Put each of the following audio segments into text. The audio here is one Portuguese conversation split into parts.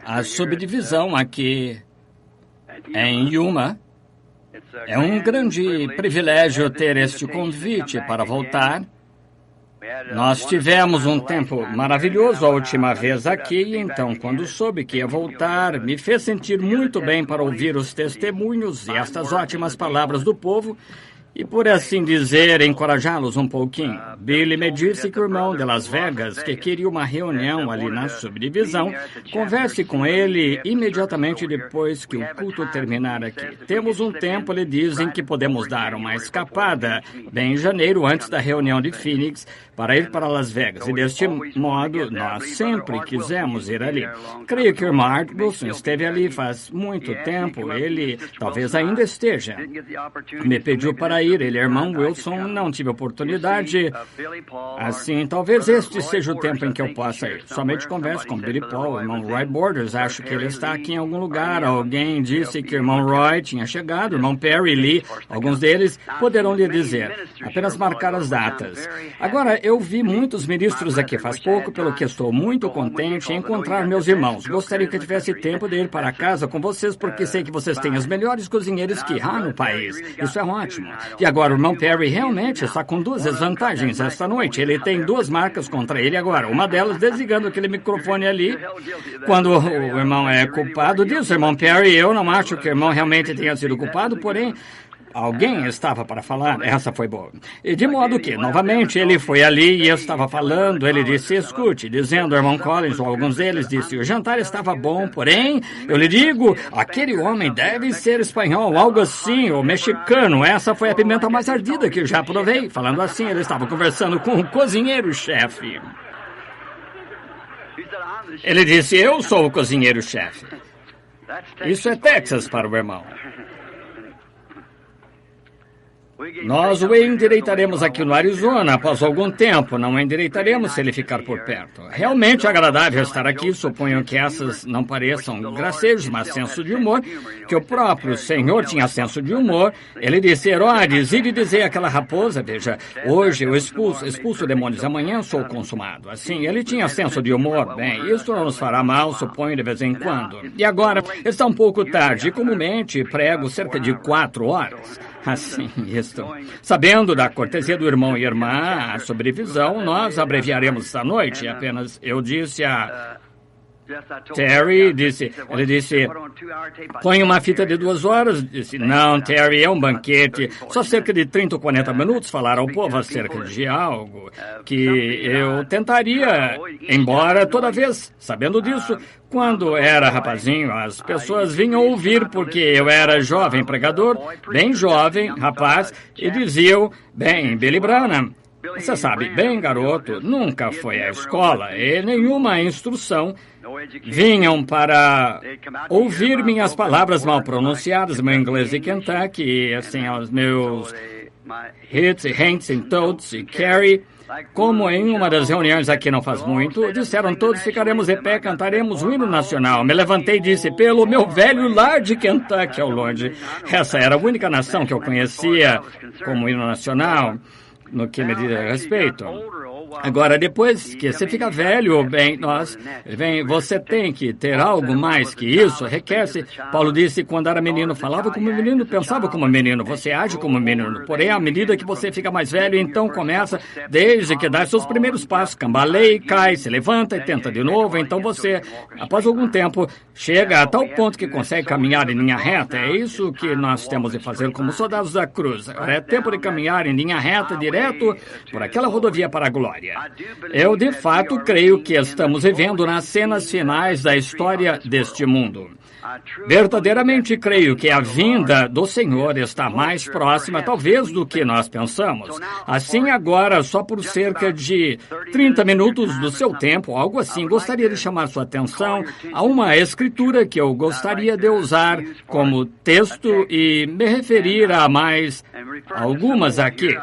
A subdivisão aqui em Yuma. É um grande privilégio ter este convite para voltar. Nós tivemos um tempo maravilhoso a última vez aqui, então, quando soube que ia voltar, me fez sentir muito bem para ouvir os testemunhos e estas ótimas palavras do povo e, por assim dizer, encorajá-los um pouquinho. Billy me disse que o irmão de Las Vegas, que queria uma reunião ali na subdivisão, converse com ele imediatamente depois que o culto terminar aqui. Temos um tempo, eles dizem que podemos dar uma escapada, bem em janeiro, antes da reunião de Phoenix, para ir para Las Vegas. E deste modo, nós sempre quisemos ir ali. Creio que o irmão Art Wilson esteve ali faz muito tempo. Ele talvez ainda esteja. Me pediu para ir. Ele é irmão Wilson. Não tive oportunidade. Assim, talvez este seja o tempo em que eu possa ir. Somente converso com Billy Paul, o irmão Roy Borders. Acho que ele está aqui em algum lugar. Alguém disse que o irmão Roy tinha chegado. O irmão Perry Lee. Alguns deles poderão lhe dizer. Apenas marcar as datas. Agora, eu vi muitos ministros aqui faz pouco, pelo que estou muito contente em encontrar meus irmãos. Gostaria que eu tivesse tempo de ir para casa com vocês, porque sei que vocês têm os melhores cozinheiros que há no país. Isso é ótimo. E agora, o irmão Perry realmente está com duas desvantagens esta noite. Ele tem duas marcas contra ele agora. Uma delas desligando aquele microfone ali. Quando o irmão é culpado disso, irmão Perry, eu não acho que o irmão realmente tenha sido culpado, porém, alguém estava para falar, essa foi boa. E de modo que, novamente, ele foi ali e eu estava falando, ele disse, escute, dizendo ao irmão Collins, ou alguns deles, disse, o jantar estava bom, porém, eu lhe digo, aquele homem deve ser espanhol, algo assim, ou mexicano, essa foi a pimenta mais ardida que eu já provei. Falando assim, ele estava conversando com o cozinheiro-chefe. Ele disse, eu sou o cozinheiro-chefe. Isso é Texas para o irmão. Nós o endireitaremos aqui no Arizona após algum tempo. Não o endireitaremos se ele ficar por perto. Realmente agradável estar aqui. Suponho que essas não pareçam gracejos, mas senso de humor. Que o próprio Senhor tinha senso de humor. Ele disse, Herodes, e dizer àquela raposa, veja, hoje eu expulso demônios, amanhã sou consumado. Assim, ele tinha senso de humor. Bem, isso não nos fará mal, suponho, de vez em quando. E agora, está um pouco tarde. Comumente prego cerca de 4 horas. Assim, isso. Sabendo da cortesia do irmão e irmã, a sobrevisão, nós abreviaremos esta noite. Apenas eu disse a Terry, ele disse, põe uma fita de 2 horas. Disse, não, Terry, é um banquete. Só cerca de 30 ou 40 minutos falar ao povo acerca de algo que eu tentaria, embora toda vez, sabendo disso, quando era rapazinho, as pessoas vinham ouvir porque eu era jovem pregador, bem jovem, rapaz, e diziam, bem, Billy Branham, você sabe, bem garoto, nunca foi à escola e nenhuma instrução. Vinham para ouvir minhas palavras mal pronunciadas, meu inglês de Kentucky, assim, os meus hits e hanks e toads e carry. Como em uma das reuniões aqui não faz muito, disseram todos, ficaremos de pé, cantaremos o hino nacional. Me levantei e disse, pelo meu velho lar de Kentucky ao longe. Essa era a única nação que eu conhecia como hino nacional, no que me diz respeito. Agora, depois que você fica velho, bem, você tem que ter algo mais que isso, requer-se. Paulo disse, quando era menino, falava como menino, pensava como menino, você age como menino. Porém, à medida que você fica mais velho, então começa, desde que dá seus primeiros passos, cambaleia, cai, se levanta e tenta de novo. Então você, após algum tempo, chega a tal ponto que consegue caminhar em linha reta. É isso que nós temos de fazer como soldados da cruz. É tempo de caminhar em linha reta, direto por aquela rodovia para a glória. Eu, de fato, creio que estamos vivendo nas cenas finais da história deste mundo. Verdadeiramente creio que a vinda do Senhor está mais próxima, talvez, do que nós pensamos. Assim, agora, só por cerca de 30 minutos do seu tempo, algo assim, gostaria de chamar sua atenção a uma escritura que eu gostaria de usar como texto e me referir a mais algumas aqui.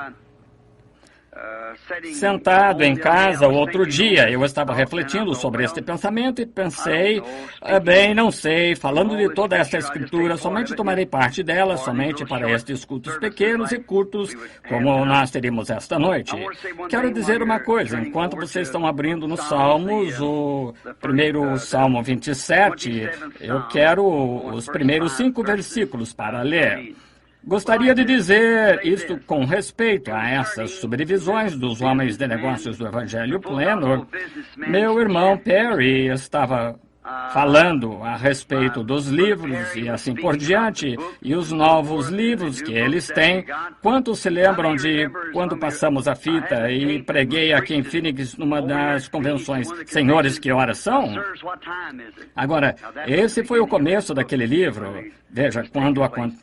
Sentado em casa outro dia, eu estava refletindo sobre este pensamento e pensei, bem, não sei, falando de toda esta escritura, somente tomarei parte dela, somente para estes cultos pequenos e curtos, como nós teríamos esta noite. Quero dizer uma coisa, enquanto vocês estão abrindo nos Salmos, o primeiro Salmo 27, eu quero os primeiros 5 versículos para ler. Gostaria de dizer isto com respeito a essas subdivisões dos homens de negócios do Evangelho Pleno. Meu irmão Perry estava falando a respeito dos livros e assim por diante, e os novos livros que eles têm. Quantos se lembram de quando passamos a fita e preguei aqui em Phoenix numa das convenções, Senhores, que horas são? Agora, esse foi o começo daquele livro. Veja, quando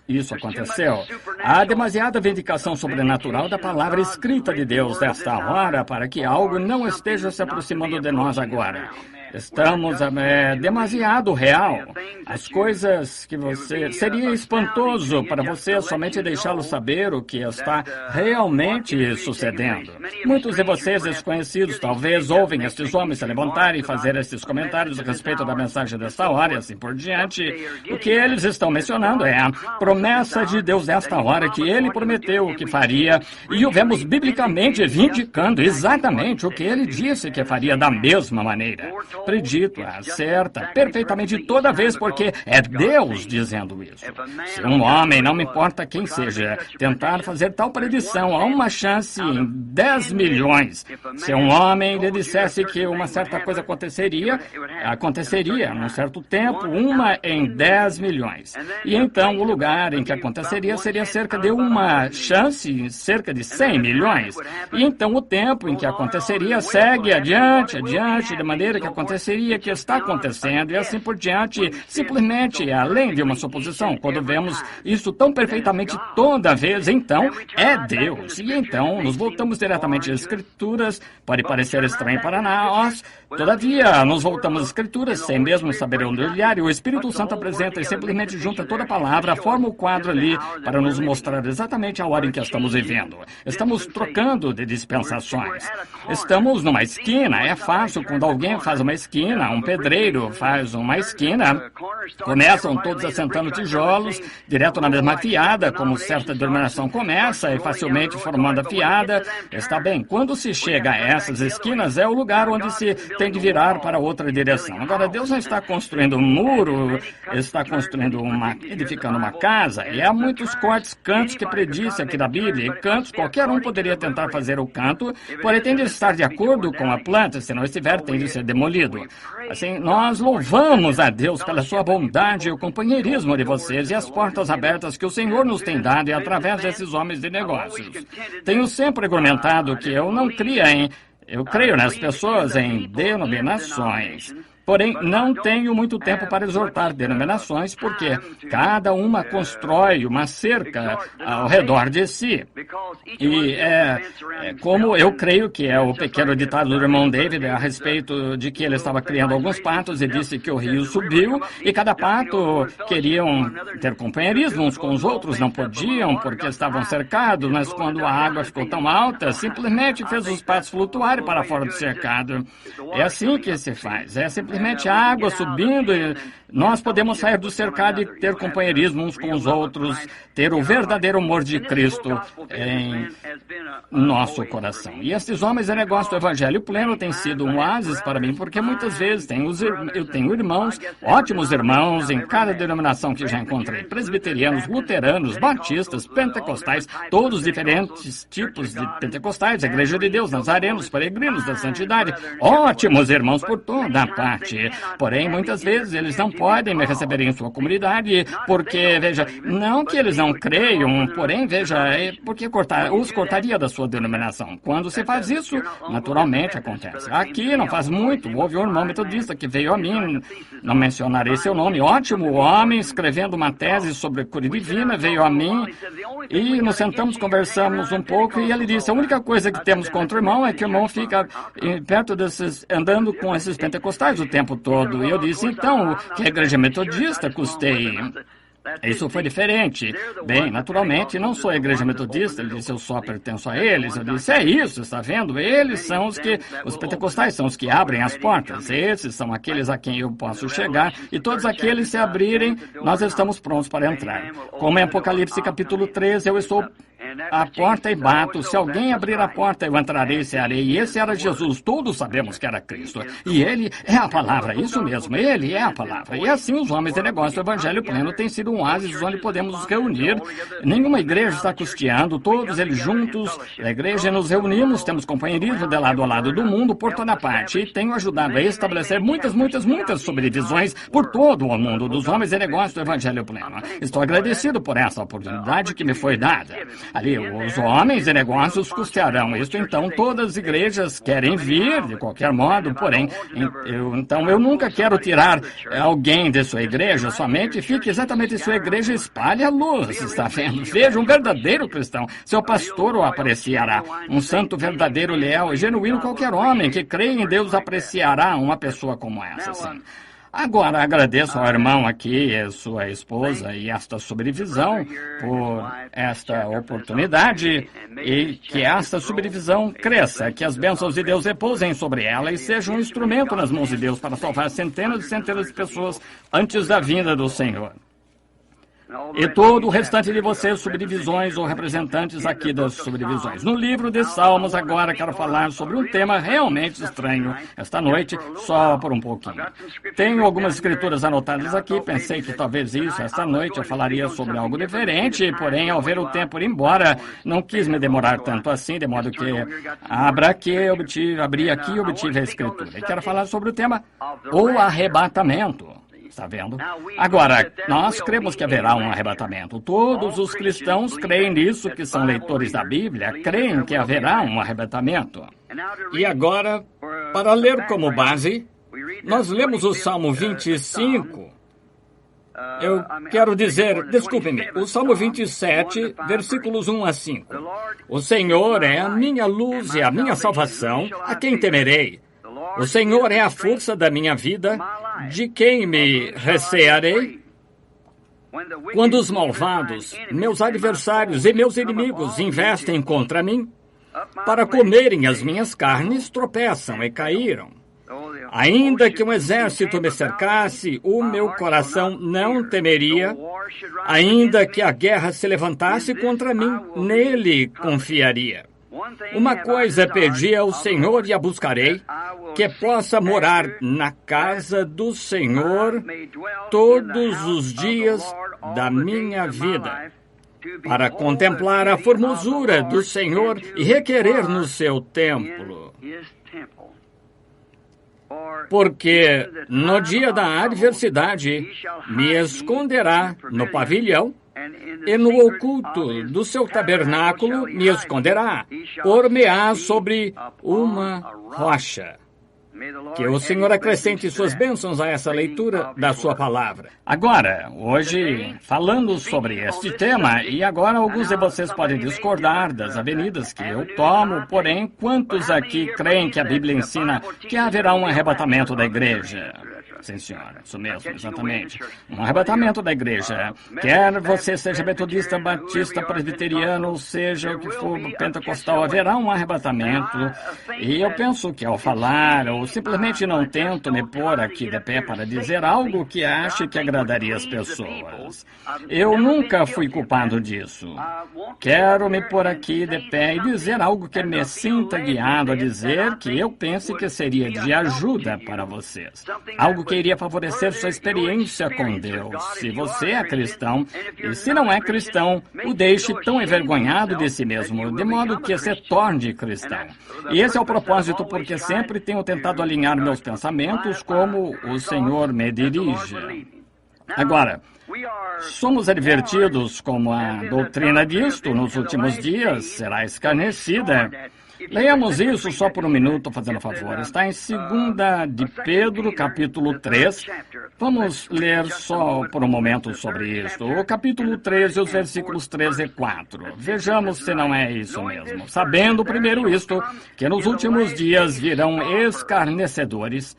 isso aconteceu, há demasiada vindicação sobrenatural da palavra escrita de Deus nesta hora para que algo não esteja se aproximando de nós agora. Estamos demasiado real. As coisas que você... Seria espantoso para você somente deixá-lo saber o que está realmente sucedendo. Muitos de vocês desconhecidos talvez ouvem estes homens se levantarem e fazer estes comentários a respeito da mensagem desta hora e assim por diante. O que eles estão mencionando é a promessa de Deus desta hora que ele prometeu o que faria, e o vemos biblicamente vindicando exatamente o que ele disse que faria da mesma maneira. Predito, acerta perfeitamente toda vez, porque é Deus dizendo isso. Se um homem, não me importa quem seja, tentar fazer tal predição, há uma chance em 10 milhões. Se um homem lhe dissesse que uma certa coisa aconteceria num certo tempo, 1 em 10 milhões. E então o lugar em que aconteceria seria cerca de uma chance, cerca de 100 milhões. E então o tempo em que aconteceria segue adiante, de maneira que aconteceria que está acontecendo e assim por diante, simplesmente além de uma suposição. Quando vemos isso tão perfeitamente toda vez, então é Deus. E então nos voltamos diretamente às Escrituras. Pode parecer estranho para nós, todavia nos voltamos às Escrituras sem mesmo saber onde olhar, e o Espírito Santo apresenta e simplesmente junta toda a palavra, forma o quadro ali para nos mostrar exatamente a hora em que estamos vivendo. Estamos trocando de dispensações. Estamos numa esquina. É fácil quando alguém faz uma esquina, um pedreiro faz uma esquina, começam todos assentando tijolos direto na mesma fiada, como certa denominação começa, e facilmente formando a fiada. Está bem, quando se chega a essas esquinas, é o lugar onde se tem de virar para outra direção. Agora, Deus não está construindo um muro, está edificando uma casa, e há muitos cantos que prediz aqui da Bíblia, e cantos, qualquer um poderia tentar fazer o canto, porém tem de estar de acordo com a planta, se não estiver, tem de ser demolido. Assim, nós louvamos a Deus pela sua bondade e o companheirismo de vocês e as portas abertas que o Senhor nos tem dado e através desses homens de negócios. Tenho sempre argumentado que eu creio nas pessoas em denominações. Porém, não tenho muito tempo para exortar denominações, porque cada uma constrói uma cerca ao redor de si. E como eu creio que é o pequeno ditado do irmão David a respeito de que ele estava criando alguns patos e disse que o rio subiu, e cada pato queriam ter companheirismo uns com os outros, não podiam porque estavam cercados, mas quando a água ficou tão alta, simplesmente fez os patos flutuarem para fora do cercado. É assim que se faz, é simplesmente a água subindo e nós podemos sair do cercado e ter companheirismo uns com os outros, ter o verdadeiro amor de Cristo em nosso coração. E esses homens de negócio do Evangelho Pleno têm sido um oásis para mim, porque muitas vezes eu tenho irmãos, ótimos irmãos, em cada denominação que já encontrei, presbiterianos, luteranos, batistas, pentecostais, todos diferentes tipos de pentecostais, Igreja de Deus, nazarenos, peregrinos da santidade, ótimos irmãos por toda a parte. Porém, muitas vezes eles não podem me receber em sua comunidade, porque, veja, não que eles não creiam, porém, veja, porque os cortaria da sua denominação. Quando se faz isso, naturalmente acontece. Aqui não faz muito, houve um irmão metodista que veio a mim, não mencionarei seu nome, ótimo homem, escrevendo uma tese sobre cura divina, veio a mim e nos sentamos, conversamos um pouco e ele disse, a única coisa que temos contra o irmão é que o irmão fica perto desses, andando com esses pentecostais o tempo todo. E eu disse, então, que a igreja metodista custei. Isso foi diferente. Bem, naturalmente, não sou a igreja metodista. Ele disse, eu só pertenço a eles. Eu disse, é isso, está vendo? Eles são os pentecostais são os que abrem as portas. Esses são aqueles a quem eu posso chegar. E todos aqueles se abrirem, nós estamos prontos para entrar. Como em Apocalipse capítulo 13, eu estou à porta e bato. Se alguém abrir a porta, eu entrarei e cearei. E esse era Jesus. Todos sabemos que era Cristo. E ele é a palavra. Isso mesmo, ele é a palavra. E assim os homens de negócio do Evangelho Pleno têm sido um oásis onde podemos nos reunir. Nenhuma igreja está custeando. Todos eles juntos. A igreja nos reunimos. Temos companheirismo de lado a lado do mundo, por toda parte. E tenho ajudado a estabelecer muitas subdivisões por todo o mundo dos homens de negócio do Evangelho Pleno. Estou agradecido por essa oportunidade que me foi dada. Ali, os homens de negócios custearão isto, então todas as igrejas querem vir, de qualquer modo, porém, eu nunca quero tirar alguém de sua igreja, somente fique exatamente em sua igreja e espalhe a luz, está vendo? Veja, um verdadeiro cristão, seu pastor o apreciará, um santo verdadeiro, leal e genuíno, qualquer homem que crê em Deus apreciará uma pessoa como essa, sim. Agora, agradeço ao irmão aqui, a sua esposa e esta subdivisão por esta oportunidade e que esta subdivisão cresça, que as bênçãos de Deus repousem sobre ela e seja um instrumento nas mãos de Deus para salvar centenas e centenas de pessoas antes da vinda do Senhor. E todo o restante de vocês, subdivisões ou representantes aqui das subdivisões. No livro de Salmos, agora quero falar sobre um tema realmente estranho esta noite, só por um pouquinho. Tenho algumas escrituras anotadas aqui, pensei que talvez isso, esta noite, eu falaria sobre algo diferente, porém, ao ver o tempo ir embora, não quis me demorar tanto assim, de modo que abri aqui e obtive a escritura. E quero falar sobre o tema, o arrebatamento. Está vendo? Agora, nós cremos que haverá um arrebatamento. Todos os cristãos creem nisso, que são leitores da Bíblia, creem que haverá um arrebatamento. E agora, para ler como base, nós lemos o Salmo 25. Eu quero dizer, desculpe-me, o Salmo 27, versículos 1 a 5. O Senhor é a minha luz e a minha salvação, a quem temerei? O Senhor é a força da minha vida, de quem me recearei? Quando os malvados, meus adversários e meus inimigos investem contra mim, para comerem as minhas carnes, tropeçam e caíram. Ainda que um exército me cercasse, o meu coração não temeria. Ainda que a guerra se levantasse contra mim, nele confiaria. Uma coisa pedi ao Senhor e a buscarei, que possa morar na casa do Senhor todos os dias da minha vida, para contemplar a formosura do Senhor e requerer no seu templo. Porque no dia da adversidade me esconderá no pavilhão, e no oculto do seu tabernáculo me esconderá, por-me-á sobre uma rocha. Que o Senhor acrescente suas bênçãos a essa leitura da sua palavra. Agora, hoje, falando sobre este tema, e agora alguns de vocês podem discordar das avenidas que eu tomo, porém, quantos aqui creem que a Bíblia ensina que haverá um arrebatamento da igreja? Sim, senhora, isso mesmo, exatamente. Um arrebatamento da igreja. Quer você seja metodista, batista, presbiteriano, seja o que for, pentecostal, haverá um arrebatamento. E eu penso que ao falar, ou simplesmente não tento me pôr aqui de pé para dizer algo que ache que agradaria as pessoas. Eu nunca fui culpado disso. Quero me pôr aqui de pé e dizer algo que me sinta guiado a dizer que eu pense que seria de ajuda para vocês. Algo que iria favorecer sua experiência com Deus. Se você é cristão, e se não é cristão, o deixe tão envergonhado de si mesmo, de modo que se torne cristão. E esse é o propósito, porque sempre tenho tentado alinhar meus pensamentos como o Senhor me dirige. Agora, somos advertidos como a doutrina disto nos últimos dias será escarnecida. Leiamos isso só por um minuto, fazendo favor. Está em 2 de Pedro, capítulo 3. Vamos ler só por um momento sobre isso. O capítulo 3 e os versículos 13 e 4. Vejamos se não é isso mesmo. Sabendo primeiro isto, que nos últimos dias virão escarnecedores,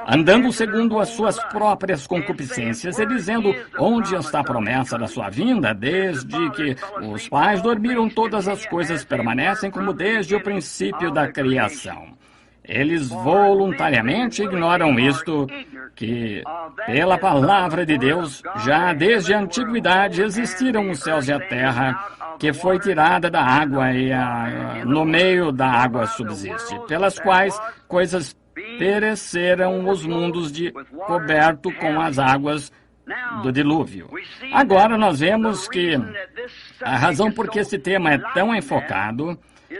andando segundo as suas próprias concupiscências e dizendo onde está a promessa da sua vinda, desde que os pais dormiram, todas as coisas permanecem como desde o princípio da criação. Eles voluntariamente ignoram isto, que pela palavra de Deus, já desde a antiguidade existiram os céus e a terra, que foi tirada da água e no meio da água subsiste, pelas quais coisas pereceram os mundos coberto com as águas do dilúvio. Agora nós vemos que a razão por que esse tema é tão enfocado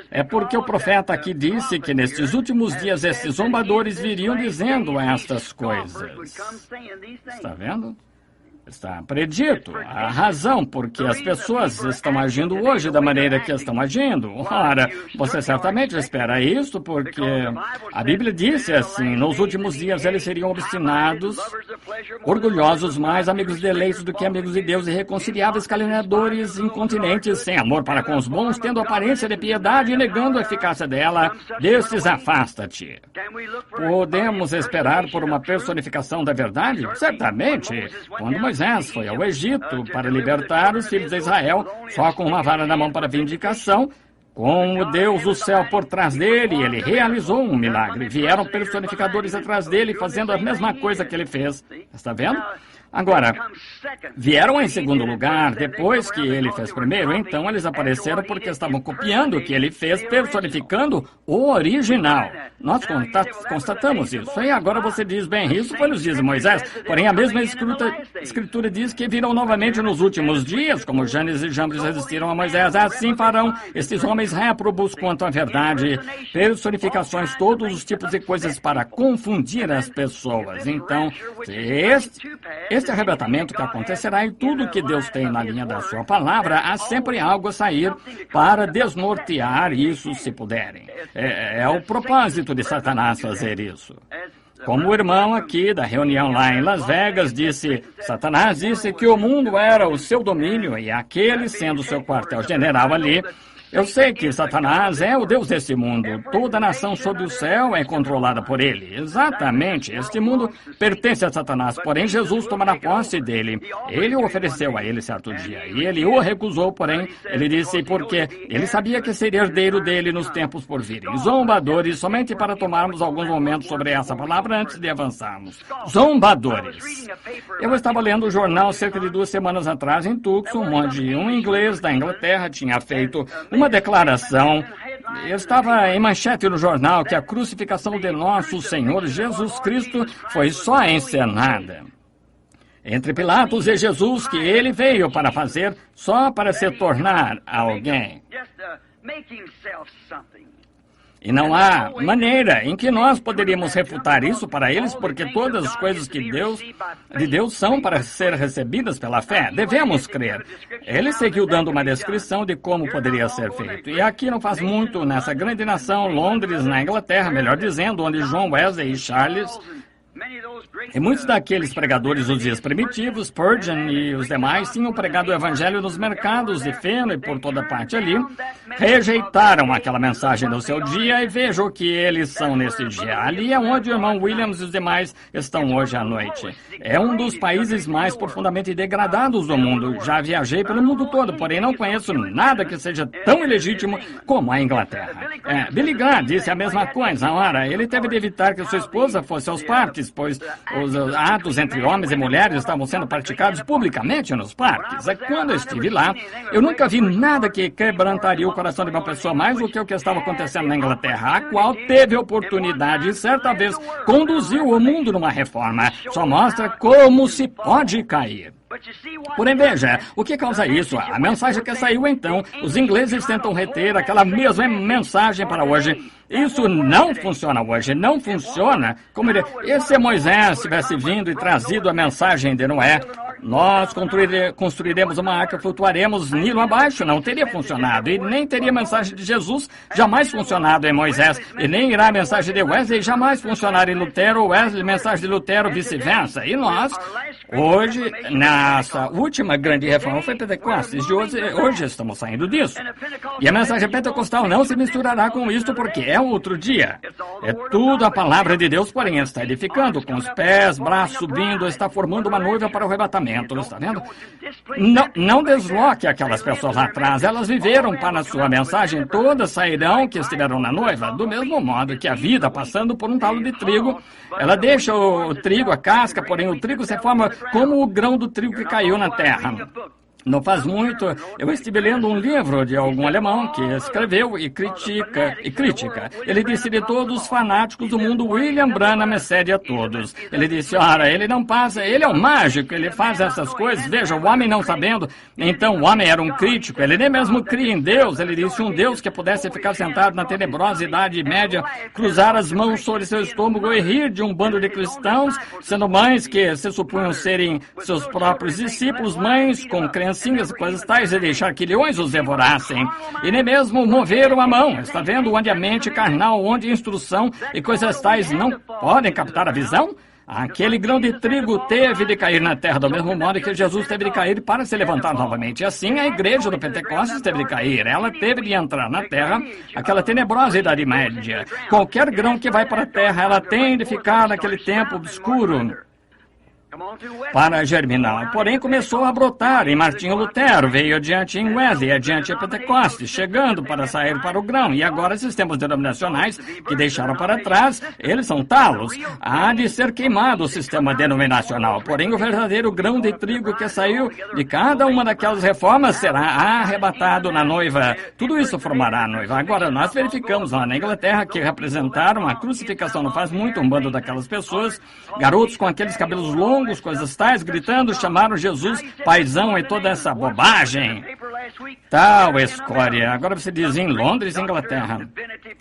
é porque o profeta aqui disse que nestes últimos dias estes zombadores viriam dizendo estas coisas. Está vendo? Está predito a razão por que as pessoas estão agindo hoje da maneira que estão agindo. Ora, você certamente espera isso, porque a Bíblia disse assim: nos últimos dias eles seriam obstinados, orgulhosos, mais amigos de eleitos do que amigos de Deus, irreconciliáveis, caluniadores, incontinentes, sem amor para com os bons, tendo aparência de piedade e negando a eficácia dela. Destes afasta-te. Podemos esperar por uma personificação da verdade? Certamente. Quando Moisés foi ao Egito para libertar os filhos de Israel, só com uma vara na mão para vindicação, com o Deus do céu por trás dele, ele realizou um milagre. Vieram personificadores atrás dele, fazendo a mesma coisa que ele fez. Está vendo? Agora, vieram em segundo lugar, depois que ele fez primeiro, então eles apareceram porque estavam copiando o que ele fez, personificando o original. Nós constatamos isso. E agora você diz, bem, isso foi nos dias de Moisés, porém a mesma escritura diz que virão novamente nos últimos dias, como Janes e Jambres resistiram a Moisés, assim farão estes homens réprobos quanto à verdade, personificações, todos os tipos de coisas para confundir as pessoas. Então, este arrebatamento que acontecerá e tudo que Deus tem na linha da sua palavra, há sempre algo a sair para desnortear isso, se puderem. É o propósito de Satanás fazer isso. Como o irmão aqui da reunião lá em Las Vegas disse, Satanás disse que o mundo era o seu domínio e aquele sendo o seu quartel-general ali. Eu sei que Satanás é o Deus desse mundo. Toda nação sob o céu é controlada por ele. Exatamente. Este mundo pertence a Satanás, porém Jesus tomará posse dele. Ele o ofereceu a ele certo dia. E ele o recusou, porém, ele disse porque ele sabia que seria herdeiro dele nos tempos por virem. Zombadores, somente para tomarmos alguns momentos sobre essa palavra antes de avançarmos. Zombadores. Eu estava lendo o jornal cerca de 2 semanas atrás em Tucson, onde um inglês da Inglaterra tinha feito uma declaração, estava em manchete no jornal, que a crucificação de nosso Senhor Jesus Cristo foi só encenada. Entre Pilatos e Jesus, que ele veio para fazer só para se tornar alguém. E não há maneira em que nós poderíamos refutar isso para eles, porque todas as coisas de Deus são para ser recebidas pela fé. Devemos crer. Ele seguiu dando uma descrição de como poderia ser feito. E aqui não faz muito, nessa grande nação, Londres, na Inglaterra, melhor dizendo, onde John Wesley e Charles e muitos daqueles pregadores dos dias primitivos, Spurgeon e os demais, tinham pregado o evangelho nos mercados de feno e por toda parte ali, rejeitaram aquela mensagem no seu dia e vejam o que eles são nesse dia. Ali é onde o irmão Williams e os demais estão hoje à noite. É um dos países mais profundamente degradados do mundo. Já viajei pelo mundo todo, porém não conheço nada que seja tão ilegítimo como a Inglaterra. Billy Graham disse a mesma coisa. Ora, ele teve de evitar que sua esposa fosse aos parques, pois os atos entre homens e mulheres estavam sendo praticados publicamente nos parques. Quando eu estive lá, eu nunca vi nada que quebrantaria o coração de uma pessoa mais do que o que estava acontecendo na Inglaterra, a qual teve oportunidade e certa vez conduziu o mundo numa reforma. Só mostra como se pode cair. Porém, veja, o que causa isso? A mensagem que saiu então, os ingleses tentam reter aquela mesma mensagem para hoje. Isso não funciona hoje, não funciona. E se Moisés tivesse vindo e trazido a mensagem de Noé, nós construiremos uma arca, flutuaremos Nilo abaixo, não teria funcionado. E nem teria a mensagem de Jesus jamais funcionado em Moisés. E nem irá a mensagem de Wesley jamais funcionar em Lutero, Wesley, mensagem de Lutero, vice-versa. E nós, Hoje, nessa última grande reforma foi Pentecostes, e hoje estamos saindo disso. E a mensagem pentecostal não se misturará com isto porque é outro dia. É tudo a palavra de Deus, porém está edificando, com os pés, braços subindo, está formando uma noiva para o arrebatamento, está vendo? Não desloque aquelas pessoas lá atrás, elas viveram para a sua mensagem, todas sairão que estiveram na noiva, do mesmo modo que a vida, passando por um talo de trigo, ela deixa o trigo, a casca, porém o trigo se forma como o grão do trigo que caiu na terra. Não faz muito, eu estive lendo um livro de algum alemão que escreveu e critica. Ele disse de todos os fanáticos do mundo, William Branham excede a todos. Ele disse, ora, ele não passa, ele é um mágico, ele faz essas coisas, veja, o homem não sabendo. Então o homem era um crítico, ele nem mesmo cria em Deus, ele disse um Deus que pudesse ficar sentado na tenebrosa Idade Média, cruzar as mãos sobre seu estômago e rir de um bando de cristãos, sendo mães que se supunham serem seus próprios discípulos, mães com crenças e coisas tais, e deixar que leões os devorassem, e nem mesmo moveram a mão. Está vendo onde a mente carnal, onde a instrução e coisas tais não podem captar a visão? Aquele grão de trigo teve de cair na terra, do mesmo modo que Jesus teve de cair para se levantar novamente. Assim, a igreja do Pentecostes teve de cair. Ela teve de entrar na terra, aquela tenebrosa Idade Média. Qualquer grão que vai para a terra, ela tem de ficar naquele tempo obscuro para germinar. Porém, começou a brotar em Martinho Lutero, veio adiante em Wesley, adiante em Pentecostes, chegando para sair para o grão. E agora, sistemas denominacionais que deixaram para trás, eles são talos. Há de ser queimado o sistema denominacional. Porém, o verdadeiro grão de trigo que saiu de cada uma daquelas reformas será arrebatado na noiva. Tudo isso formará a noiva. Agora, nós verificamos lá na Inglaterra que representaram a crucificação não faz muito, um bando daquelas pessoas, garotos com aqueles cabelos longos, coisas tais, gritando, chamaram Jesus paizão e toda essa bobagem. Tal escória. Agora você diz em Londres, Inglaterra.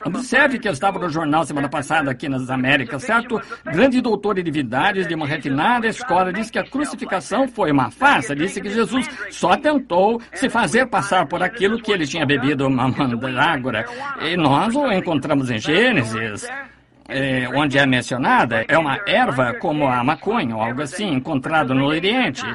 Observe que eu estava no jornal semana passada aqui nas Américas, certo? Grande doutor em divindades de uma refinada escola disse que a crucificação foi uma farsa. Disse que Jesus só tentou se fazer passar por aquilo que ele tinha bebido uma mandrágora. E nós o encontramos em Gênesis. Onde é mencionada, é uma erva como a maconha ou algo assim, encontrado no Oriente.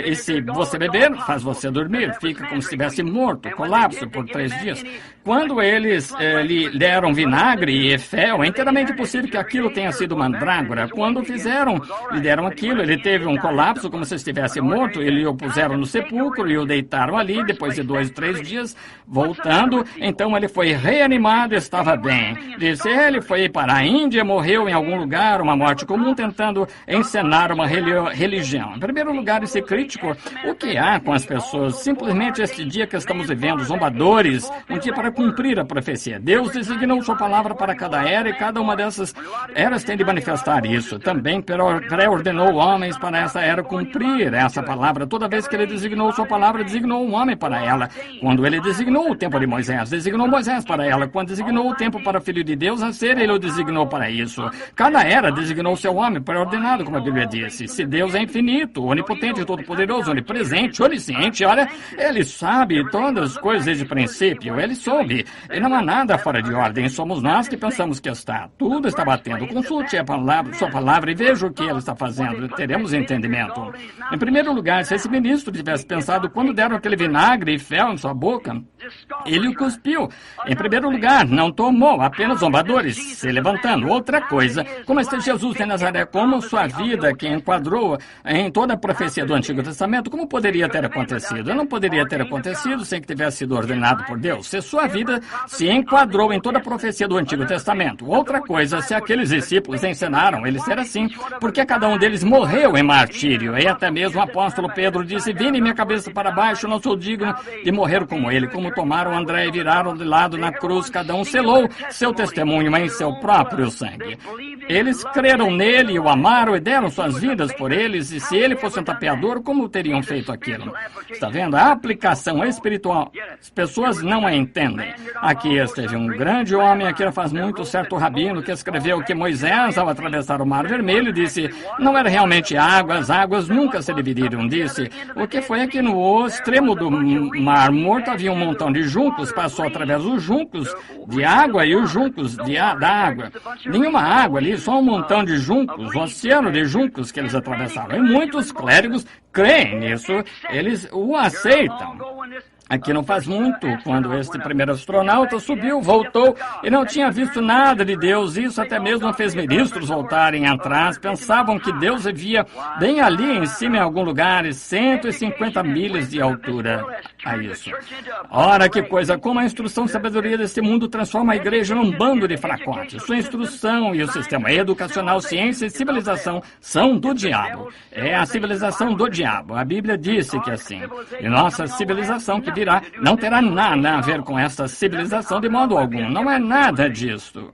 E se você beber, faz você dormir, fica como se estivesse morto, colapso por 3 dias. Quando eles lhe deram vinagre e fel, é inteiramente possível que aquilo tenha sido mandrágora. Quando lhe deram aquilo, ele teve um colapso como se estivesse morto, ele o puseram no sepulcro e o deitaram ali, depois de 2 ou 3 dias, voltando, então ele foi reanimado, estava bem. Disse, ele foi para a Índia, morreu em algum lugar, uma morte comum, tentando encenar uma religião. Em primeiro lugar, esse crítico, o que há com as pessoas? Simplesmente este dia que estamos vivendo, zombadores, um dia para cumprir a profecia. Deus designou sua palavra para cada era e cada uma dessas eras tem de manifestar isso. Também pré-ordenou homens para essa era cumprir essa palavra. Toda vez que ele designou sua palavra, designou um homem para ela. Quando ele designou o tempo de Moisés, designou Moisés para ela. Quando designou o tempo para o Filho de Deus, a ser, ele o designou para isso. Cada era designou seu homem pré-ordenado, como a Bíblia disse. Se Deus é infinito, onipotente, todo-poderoso, onipresente, onisciente, olha, ele sabe todas as coisas desde o princípio, ele soube. E não há nada fora de ordem, somos nós que pensamos que está. Tudo está batendo. Consulte sua palavra e veja o que ele está fazendo. Teremos entendimento. Em primeiro lugar, se esse ministro tivesse pensado quando deram aquele vinagre e fel em sua boca, ele o cuspiu. Em primeiro lugar, não tomou, apenas zombadores se levantando. Outra coisa, como este Jesus de Nazaré, como sua vida que enquadrou em toda a profecia do Antigo Testamento, como poderia ter acontecido? Não poderia ter acontecido sem que tivesse sido ordenado por Deus. Se sua vida se enquadrou em toda a profecia do Antigo Testamento. Outra coisa, se aqueles discípulos ensinaram ele ser assim, porque cada um deles morreu em martírio. E até mesmo o apóstolo Pedro disse, vire minha cabeça para baixo, não sou digno de morrer como ele. Como tomaram André e viraram de lado na cruz, cada um selou seu testemunho em seu próprio sangue. Eles creram nele, o amaram e deram suas vidas por eles, e se ele fosse um tapeador, como teriam feito aquilo? Está vendo? A aplicação espiritual, as pessoas não a entendem. homem. Aqui esteve um grande homem, aqui faz muito, certo rabino, que escreveu que Moisés, ao atravessar o Mar Vermelho, disse, não era realmente água, as águas nunca se dividiram, disse. O que foi que no extremo do Mar Morto havia um montão de juncos, passou através dos juncos de água e os juncos da água. Nenhuma água ali, só um montão de juncos, um oceano de juncos que eles atravessaram. E muitos clérigos creem nisso, eles o aceitam. Aqui não faz muito, quando este primeiro astronauta subiu, voltou e não tinha visto nada de Deus. Isso até mesmo fez ministros voltarem atrás. Pensavam que Deus vivia bem ali em cima em algum lugar, 150 milhas de altura a isso. Ora, que coisa, como a instrução e sabedoria deste mundo transforma a igreja num bando de fracotes. Sua instrução e o sistema educacional, ciência e civilização são do diabo. É a civilização do diabo. A Bíblia disse que é assim. E nossa civilização que virá não terá nada a ver com essa civilização de modo algum. Não é nada disso.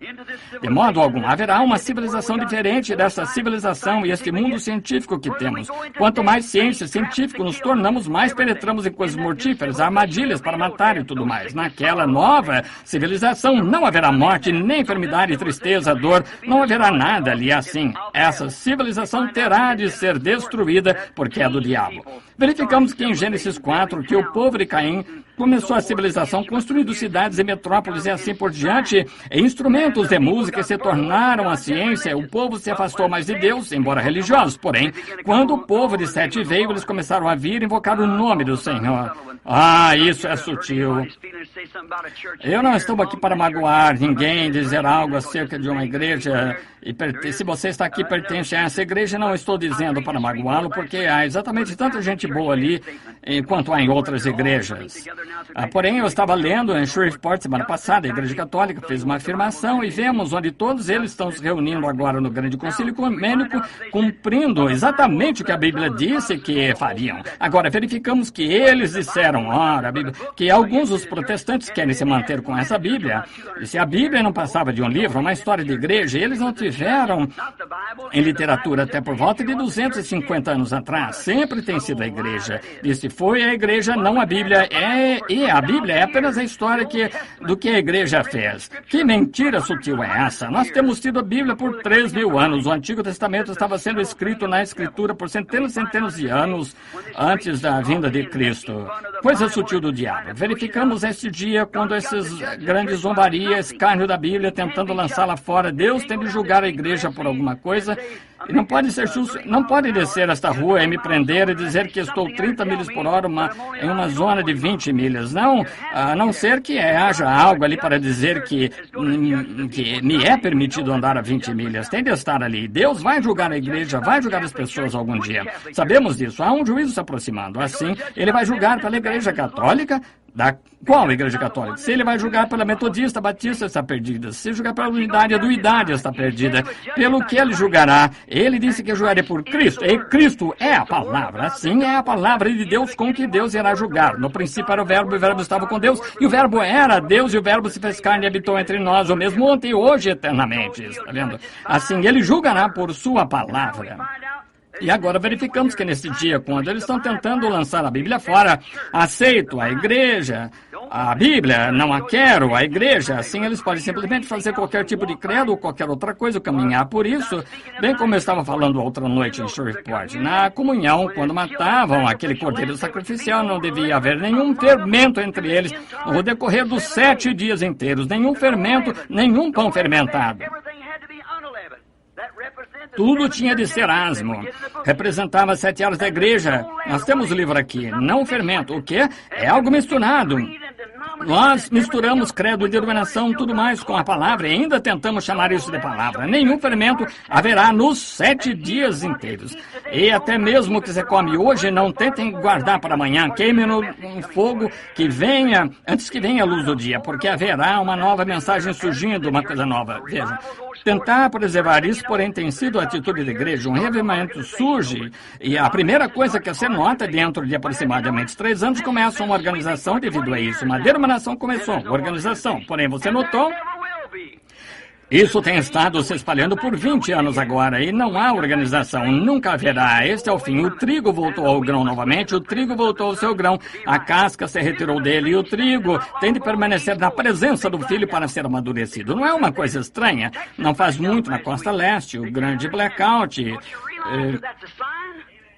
De modo algum. Haverá uma civilização diferente dessa civilização e este mundo científico que temos. Quanto mais ciência científica nos tornamos, mais penetramos em coisas mortíferas, armadilhas para matar e tudo mais. Naquela nova civilização não haverá morte, nem enfermidade, tristeza, dor. Não haverá nada ali assim. Essa civilização terá de ser destruída porque é do diabo. Verificamos que em Gênesis 4, que o povo de Caim começou a civilização construindo cidades e metrópoles e assim por diante, e instrumentos de música se tornaram a ciência, o povo se afastou mais de Deus, embora religiosos. Porém, quando o povo de Sete veio, eles começaram a vir e invocar o nome do Senhor. Ah, isso é sutil. Eu não estou aqui para magoar ninguém, dizer algo acerca de uma igreja, e se você está aqui e pertence a essa igreja, não estou dizendo para magoá-lo, porque há exatamente tanta gente boa ali, enquanto há em outras igrejas. Porém, eu estava lendo em Shreveport semana passada, a Igreja Católica fez uma afirmação e vemos onde todos eles estão se reunindo agora no Grande Concílio Ecumênico, cumprindo exatamente o que a Bíblia disse que fariam. Agora, verificamos que eles disseram, ora, a Bíblia, que alguns dos protestantes querem se manter com essa Bíblia. E se a Bíblia não passava de um livro, uma história de igreja, eles não tiveram em literatura até por volta de 250 anos atrás. Sempre tem sido a igreja. Disse, foi a igreja, não a Bíblia. E a Bíblia é apenas a história do que a igreja fez. Que mentira sutil é essa? Nós temos tido a Bíblia por 3.000 anos. O Antigo Testamento estava sendo escrito na Escritura por centenas e centenas de anos antes da vinda de Cristo. Coisa sutil do diabo. Verificamos este dia quando essas grandes zombarias, escárnio da Bíblia, tentando lançá-la fora. Deus tem de julgar a igreja por alguma coisa. E não pode ser justo, não pode descer esta rua e me prender e dizer que estou 30 milhas por hora em uma zona de 20 milhas. Não, a não ser que haja algo ali para dizer que me é permitido andar a 20 milhas. Tem de estar ali. Deus vai julgar a igreja, vai julgar as pessoas algum dia. Sabemos disso. Há um juízo se aproximando. Assim, ele vai julgar pela Igreja Católica. Da qual Igreja Católica? Se ele vai julgar pela Metodista, Batista está perdida. Se julgar pela Unidade, a Duidade está perdida. Pelo que ele julgará? Ele disse que julgaria por Cristo. E Cristo é a palavra. Assim é a palavra de Deus com que Deus irá julgar. No princípio era o Verbo, e o Verbo estava com Deus, e o Verbo era Deus, e o Verbo se fez carne e habitou entre nós, o mesmo ontem e hoje eternamente. Está vendo? Assim ele julgará por sua palavra. E agora verificamos que nesse dia, quando eles estão tentando lançar a Bíblia fora, aceito a igreja, a Bíblia, não a quero, a igreja, assim eles podem simplesmente fazer qualquer tipo de credo ou qualquer outra coisa, caminhar por isso, bem como eu estava falando outra noite em Shreveport. Na comunhão, quando matavam aquele cordeiro sacrificial, não devia haver nenhum fermento entre eles no decorrer dos 7 dias inteiros, nenhum fermento, nenhum pão fermentado. Tudo tinha de ser asmo. Representava 7 áreas da igreja. Nós temos o livro aqui. Não fermento. O quê? É algo misturado. Nós misturamos credo e denominação, tudo mais com a palavra e ainda tentamos chamar isso de palavra. Nenhum fermento haverá nos 7 dias inteiros. E até mesmo o que você come hoje, não tentem guardar para amanhã. Queime no fogo que venha, antes que venha a luz do dia, porque haverá uma nova mensagem surgindo, uma coisa nova. Veja, tentar preservar isso, porém, tem sido a atitude da igreja. Um revivimento surge e a primeira coisa que você nota dentro de aproximadamente 3 anos começa uma organização devido a isso. Uma denominação começou, organização. Porém, você notou Isso tem estado se espalhando por 20 anos agora e não há organização, nunca haverá. Este é o fim. O trigo voltou ao grão novamente, o trigo voltou ao seu grão, a casca se retirou dele e o trigo tem de permanecer na presença do filho para ser amadurecido. Não é uma coisa estranha? Não faz muito na costa leste, o grande blackout.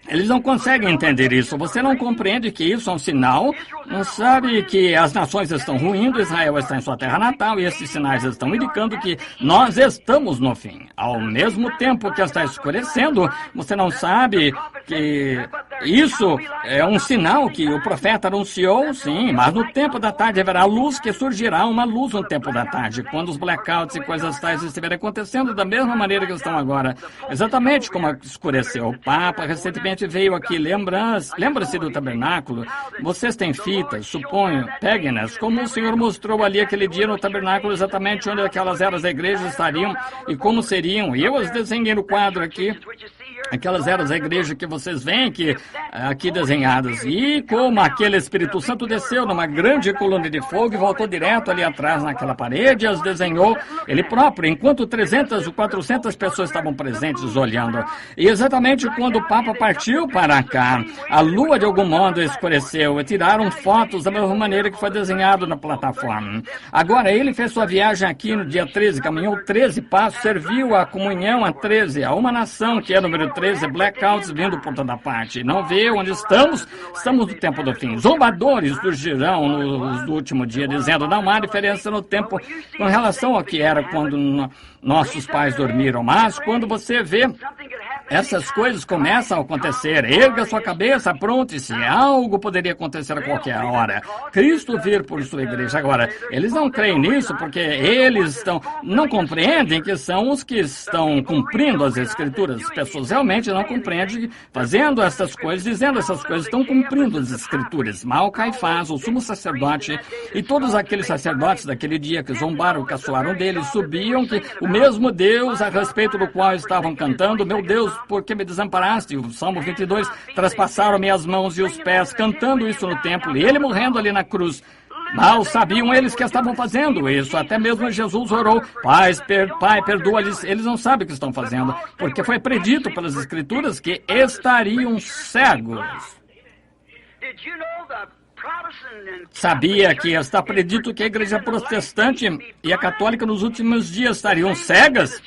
Eles não conseguem entender isso. Você não compreende que isso é um sinal? Não sabe que as nações estão ruindo, Israel está em sua terra natal e esses sinais estão indicando que nós estamos no fim. Ao mesmo tempo que está escurecendo, você não sabe que isso é um sinal que o profeta anunciou? Sim, mas no tempo da tarde haverá luz, que surgirá uma luz no tempo da tarde, quando os blackouts e coisas tais estiverem acontecendo da mesma maneira que estão agora. Exatamente como escureceu. O Papa recentemente veio aqui, lembra-se do tabernáculo? Vocês têm fitas, suponho, peguem-nas, como o Senhor mostrou ali aquele dia no tabernáculo, exatamente onde aquelas eras da igreja estariam e como seriam. E eu as desenhei no quadro aqui. Aquelas eras da igreja que vocês veem aqui desenhadas. E como aquele Espírito Santo desceu numa grande coluna de fogo e voltou direto ali atrás naquela parede, as desenhou ele próprio, enquanto 300 ou 400 pessoas estavam presentes olhando. E exatamente quando o Papa partiu para cá, a lua de algum modo escureceu e tiraram fotos da mesma maneira que foi desenhado na plataforma. Agora, ele fez sua viagem aqui no dia 13, caminhou 13 passos, serviu a comunhão a 13, a uma nação que é número 13, blackouts vindo por toda parte. Não vê onde estamos? Estamos no tempo do fim. Zombadores surgirão no último dia, dizendo não há diferença no tempo com relação ao que era quando nossos pais dormiram. Mas quando você vê essas coisas começam a acontecer, erga sua cabeça, apronte-se. Algo poderia acontecer a qualquer hora. Cristo vir por sua igreja. Agora, eles não creem nisso porque eles não compreendem que são os que estão cumprindo as Escrituras. As pessoas realmente não compreendem, fazendo essas coisas, dizendo essas coisas, estão cumprindo as Escrituras. Mal Caifás, o sumo sacerdote, e todos aqueles sacerdotes daquele dia que zombaram, caçoaram dele, subiam que o mesmo Deus a respeito do qual estavam cantando, meu Deus, por que me desamparaste? O Salmo 22, traspassaram-me as mãos e os pés, cantando isso no templo, e ele morrendo ali na cruz. Mal sabiam eles que estavam fazendo isso. Até mesmo Jesus orou, Pai, perdoa-lhes. Eles não sabem o que estão fazendo, porque foi predito pelas Escrituras que estariam cegos. Sabia que está predito que a igreja protestante e a católica nos últimos dias estariam cegas?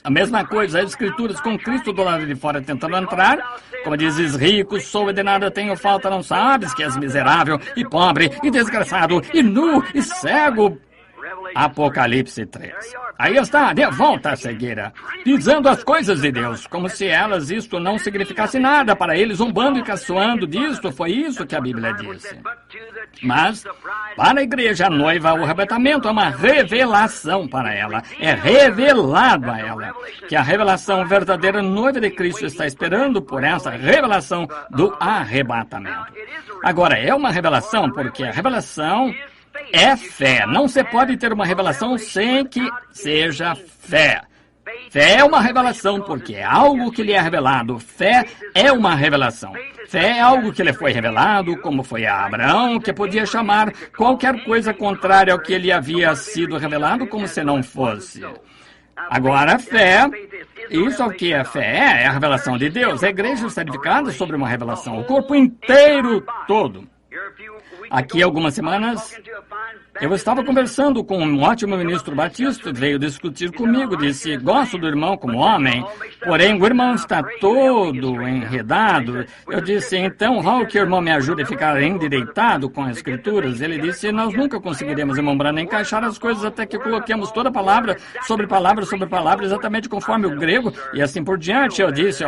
A mesma coisa, as Escrituras com Cristo do lado de fora tentando entrar. Como dizes, rico, sou e de nada tenho falta, não sabes que és miserável e pobre e desgraçado e nu e cego. Apocalipse 3. Aí está, de volta à cegueira, pisando as coisas de Deus, como se isto não significasse nada para eles, zombando e caçoando disto, foi isso que a Bíblia disse. Mas, para a igreja, a noiva, o arrebatamento é uma revelação para ela, é revelado a ela, que a revelação verdadeira noiva de Cristo está esperando por essa revelação do arrebatamento. Agora, é uma revelação porque a revelação é fé. Não se pode ter uma revelação sem que seja fé. Fé é uma revelação porque é algo que lhe é revelado. Fé é uma revelação. Fé é algo que lhe foi revelado, como foi a Abraão, que podia chamar qualquer coisa contrária ao que lhe havia sido revelado como se não fosse. Agora, a fé, isso é o que é fé, é a revelação de Deus. A igreja está edificada sobre uma revelação, o corpo inteiro todo. Aqui, algumas semanas, eu estava conversando com um ótimo ministro batista, veio discutir comigo, disse, gosto do irmão como homem, porém o irmão está todo enredado. Eu disse, então, Hall, que o irmão me ajude a ficar endireitado com as Escrituras? Ele disse, nós nunca conseguiremos, irmão Branham, encaixar as coisas até que coloquemos toda palavra sobre palavra sobre palavra, exatamente conforme o grego, e assim por diante. Eu disse,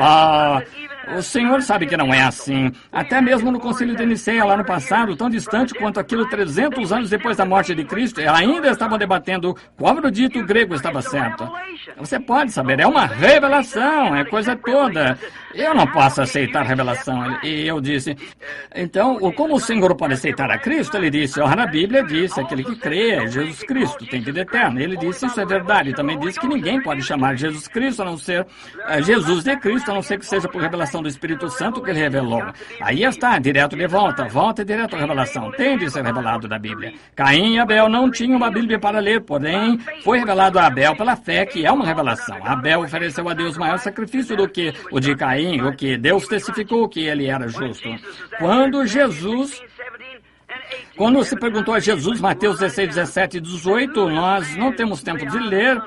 o senhor sabe que não é assim. Até mesmo no concílio de Niceia, lá no passado, tão distante quanto aquilo 300 anos depois da morte de Cristo, ainda estavam debatendo qual erudito grego estava certo. Você pode saber, é uma revelação, é coisa toda. Eu não posso aceitar revelação. E eu disse, então, como o Senhor pode aceitar a Cristo? Ele disse, na Bíblia diz, aquele que crê é Jesus Cristo, tem vida eterna. Ele disse, isso é verdade. Também disse que ninguém pode chamar Jesus Cristo, a não ser Jesus de Cristo, a não ser que seja por revelação revelação do Espírito Santo que ele revelou. Aí está, direto de volta e direto à revelação. Tem de ser revelado da Bíblia. Caim e Abel não tinham uma Bíblia para ler, porém foi revelado a Abel pela fé, que é uma revelação. Abel ofereceu a Deus maior sacrifício do que o de Caim, o que Deus testificou que ele era justo. Quando se perguntou a Jesus, Mateus 16, 17 e 18, nós não temos tempo de ler,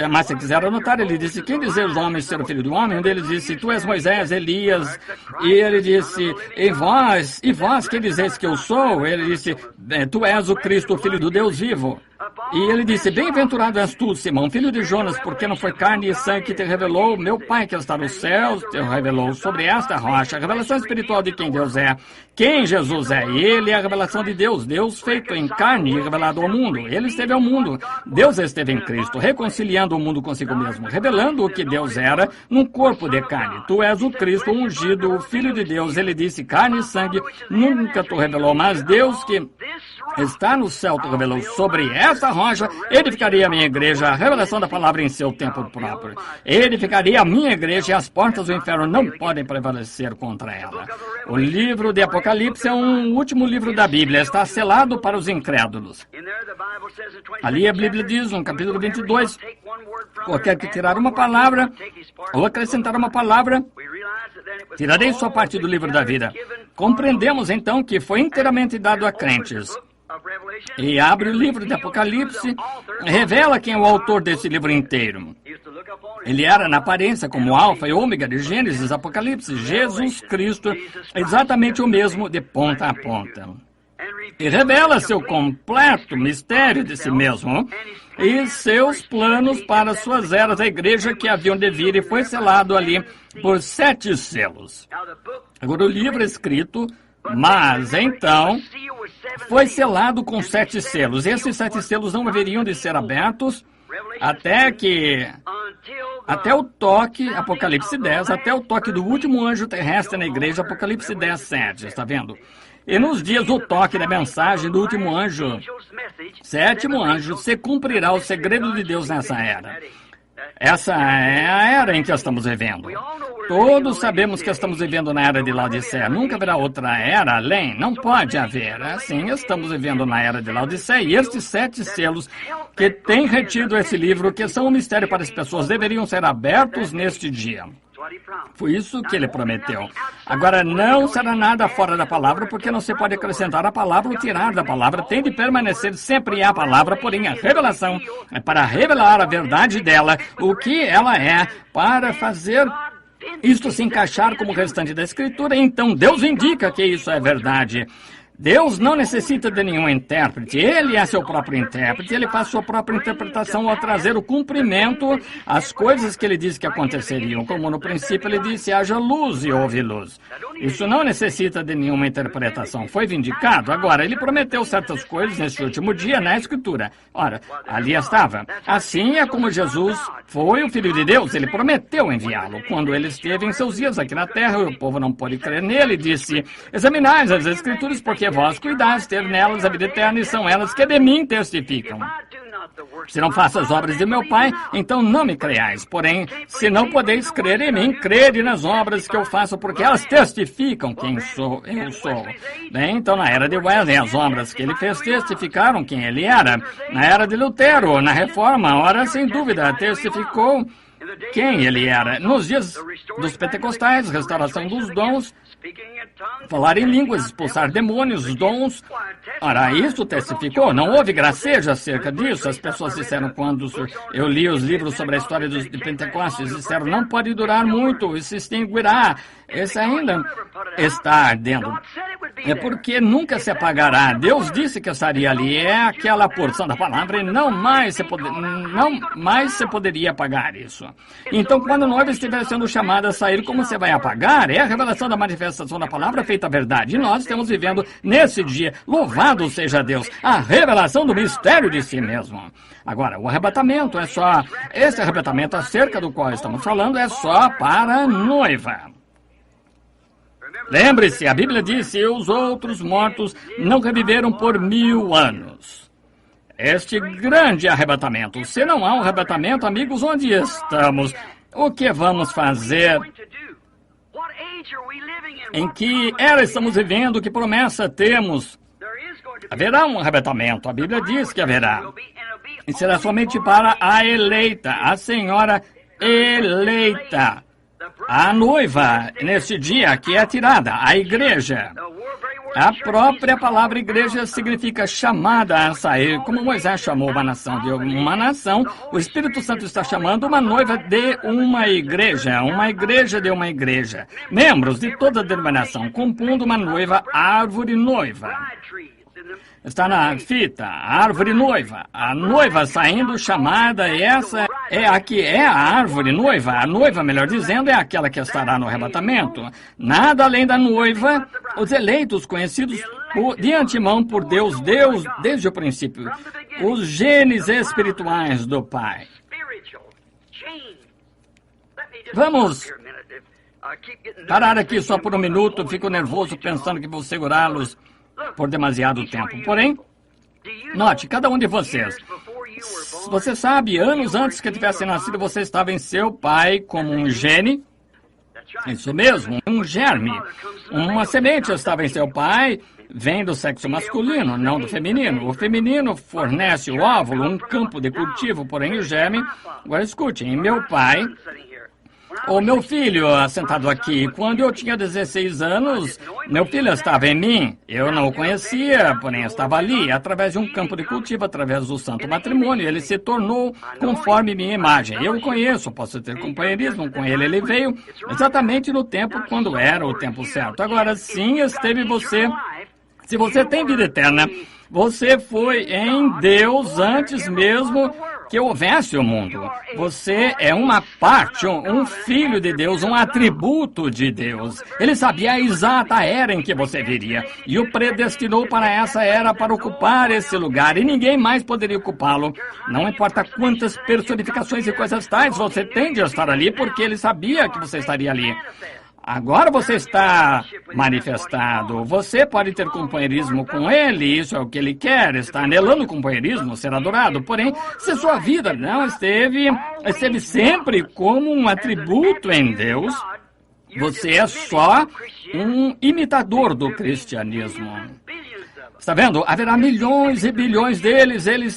mas se quiser anotar, ele disse, quem dizer os homens ser o filho do homem? Um deles disse, tu és Moisés, Elias, e ele disse, e vós, quem dizeis que eu sou? Ele disse, tu és o Cristo, o filho do Deus vivo. E ele disse, bem-aventurado és tu, Simão, filho de Jonas, porque não foi carne e sangue que te revelou, meu Pai que está nos céus te revelou sobre esta rocha, a revelação espiritual de quem Deus é, quem Jesus é. Ele é a revelação de Deus, Deus feito em carne e revelado ao mundo. Ele esteve ao mundo, Deus esteve em Cristo, reconciliando o mundo consigo mesmo, revelando o que Deus era num corpo de carne. Tu és o Cristo ungido, o Filho de Deus. Ele disse, carne e sangue nunca te revelou, mas Deus que está no céu te revelou. Sobre essa rocha edificaria a minha igreja, a revelação da palavra em seu tempo próprio. Edificaria a minha igreja e as portas do inferno não podem prevalecer contra ela. O livro de Apocalipse é um último livro da Bíblia, está selado para os incrédulos. Ali a Bíblia diz, no capítulo 22, qualquer que tirar uma palavra ou acrescentar uma palavra, tirarei sua parte do livro da vida. Compreendemos então que foi inteiramente dado a crentes. E abre o livro de Apocalipse, revela quem é o autor desse livro inteiro. Ele era, na aparência, como Alfa e Ômega de Gênesis, Apocalipse, Jesus Cristo, exatamente o mesmo de ponta a ponta. E revela seu completo mistério de si mesmo e seus planos para suas eras, a igreja que haviam de vir, e foi selado ali por 7 selos. Agora o livro é escrito, mas então foi selado com 7 selos. Esses 7 selos não haveriam de ser abertos até o toque, Apocalipse 10, até o toque do último anjo terrestre na igreja, Apocalipse 10, 7, está vendo? E nos dias do toque da mensagem do último anjo, 7º anjo, se cumprirá o segredo de Deus nessa era. Essa é a era em que estamos vivendo. Todos sabemos que estamos vivendo na era de Laodiceia. Nunca haverá outra era além. Não pode haver. Assim, estamos vivendo na era de Laodiceia. E estes 7 selos que têm retido esse livro, que são um mistério para as pessoas, deveriam ser abertos neste dia. Foi isso que ele prometeu. Agora, não será nada fora da palavra, porque não se pode acrescentar a palavra ou tirar da palavra. Tem de permanecer sempre a palavra, porém a revelação é para revelar a verdade dela, o que ela é, para fazer isto se encaixar como o restante da Escritura. Então Deus indica que isso é verdade. Deus não necessita de nenhum intérprete, Ele é seu próprio intérprete, Ele faz sua própria interpretação ao trazer o cumprimento às coisas que Ele disse que aconteceriam, como no princípio Ele disse, haja luz e houve luz. Isso não necessita de nenhuma interpretação, foi vindicado. Agora, Ele prometeu certas coisas neste último dia na Escritura. Ora, ali estava. Assim é como Jesus foi o Filho de Deus, Ele prometeu enviá-lo. Quando Ele esteve em seus dias aqui na terra, o povo não pôde crer nele, disse, examinais as Escrituras, porque vós cuidais ter nelas a vida eterna, e são elas que de mim testificam. Se não faço as obras de meu Pai, então não me creais. Porém, se não podeis crer em mim, crede nas obras que eu faço, porque elas testificam quem eu sou. Bem, então, na era de Wesley, as obras que ele fez testificaram quem ele era. Na era de Lutero, na Reforma, ora, sem dúvida, testificou quem ele era. Nos dias dos pentecostais, restauração dos dons, falar em línguas, expulsar demônios, os dons. Ora, isso testificou. Não houve gracejo acerca disso. As pessoas disseram, quando eu li os livros sobre a história de Pentecostes, disseram, não pode durar muito, se extinguirá. Esse ainda está ardendo. É porque nunca se apagará. Deus disse que estaria ali. É aquela porção da palavra e não mais se poderia apagar isso. Então, quando nós estiver sendo chamados a sair, como você vai apagar? É a revelação da manifestação da palavra feita a verdade. E nós estamos vivendo nesse dia. Louvado seja Deus. A revelação do mistério de si mesmo. Agora, o arrebatamento é só... Esse arrebatamento acerca do qual estamos falando é só para a noiva. Lembre-se, a Bíblia disse, e os outros mortos não reviveram por 1000 anos. Este grande arrebatamento. Se não há um arrebatamento, amigos, onde estamos? O que vamos fazer? Em que era estamos vivendo? Que promessa temos? Haverá um arrebatamento. A Bíblia diz que haverá. E será somente para a eleita, a senhora eleita. A noiva, nesse dia, que é tirada, a igreja. A própria palavra igreja significa chamada a sair, como Moisés chamou uma nação de uma nação. O Espírito Santo está chamando uma noiva de uma igreja de uma igreja. Membros de toda a denominação, compondo uma noiva, árvore noiva. Está na fita, a árvore noiva. A noiva saindo chamada, e essa é a que é a árvore noiva. A noiva, melhor dizendo, é aquela que estará no arrebatamento. Nada além da noiva, os eleitos conhecidos de antemão por Deus desde o princípio. Os genes espirituais do Pai. Vamos parar aqui só por um minuto. Fico nervoso pensando que vou segurá-los por demasiado tempo. Porém, note, cada um de vocês. Você sabe, anos antes que tivesse nascido, você estava em seu pai como um gene. Isso mesmo, um germe. Uma semente estava em seu pai, vem do sexo masculino, não do feminino. O feminino fornece o óvulo, um campo de cultivo, porém o germe... Agora escute, em meu pai... O meu filho, sentado aqui, quando eu tinha 16 anos, meu filho estava em mim. Eu não o conhecia, porém estava ali, através de um campo de cultivo, através do santo matrimônio. Ele se tornou conforme minha imagem. Eu o conheço, posso ter companheirismo com ele. Ele veio exatamente no tempo quando era o tempo certo. Agora sim, esteve você. Se você tem vida eterna, você foi em Deus antes mesmo que houvesse o mundo. Você é uma parte, um filho de Deus, um atributo de Deus. Ele sabia a exata era em que você viria e o predestinou para essa era, para ocupar esse lugar, e ninguém mais poderia ocupá-lo. Não importa quantas personificações e coisas tais você tem de estar ali, porque ele sabia que você estaria ali. Agora você está manifestado. Você pode ter companheirismo com ele, isso é o que ele quer. Está anelando companheirismo, ser adorado. Porém, se sua vida não esteve sempre como um atributo em Deus, você é só um imitador do cristianismo. Está vendo? Haverá milhões e bilhões deles. Eles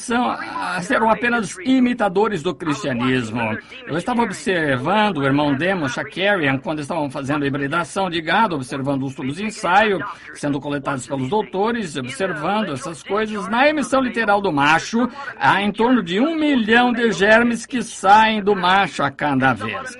serão apenas imitadores do cristianismo. Eu estava observando o irmão Demo Shakarian quando estavam fazendo a hibridação de gado, observando os tubos de ensaio sendo coletados pelos doutores, observando essas coisas. Na emissão literal do macho, há em torno de 1 milhão de germes que saem do macho a cada vez.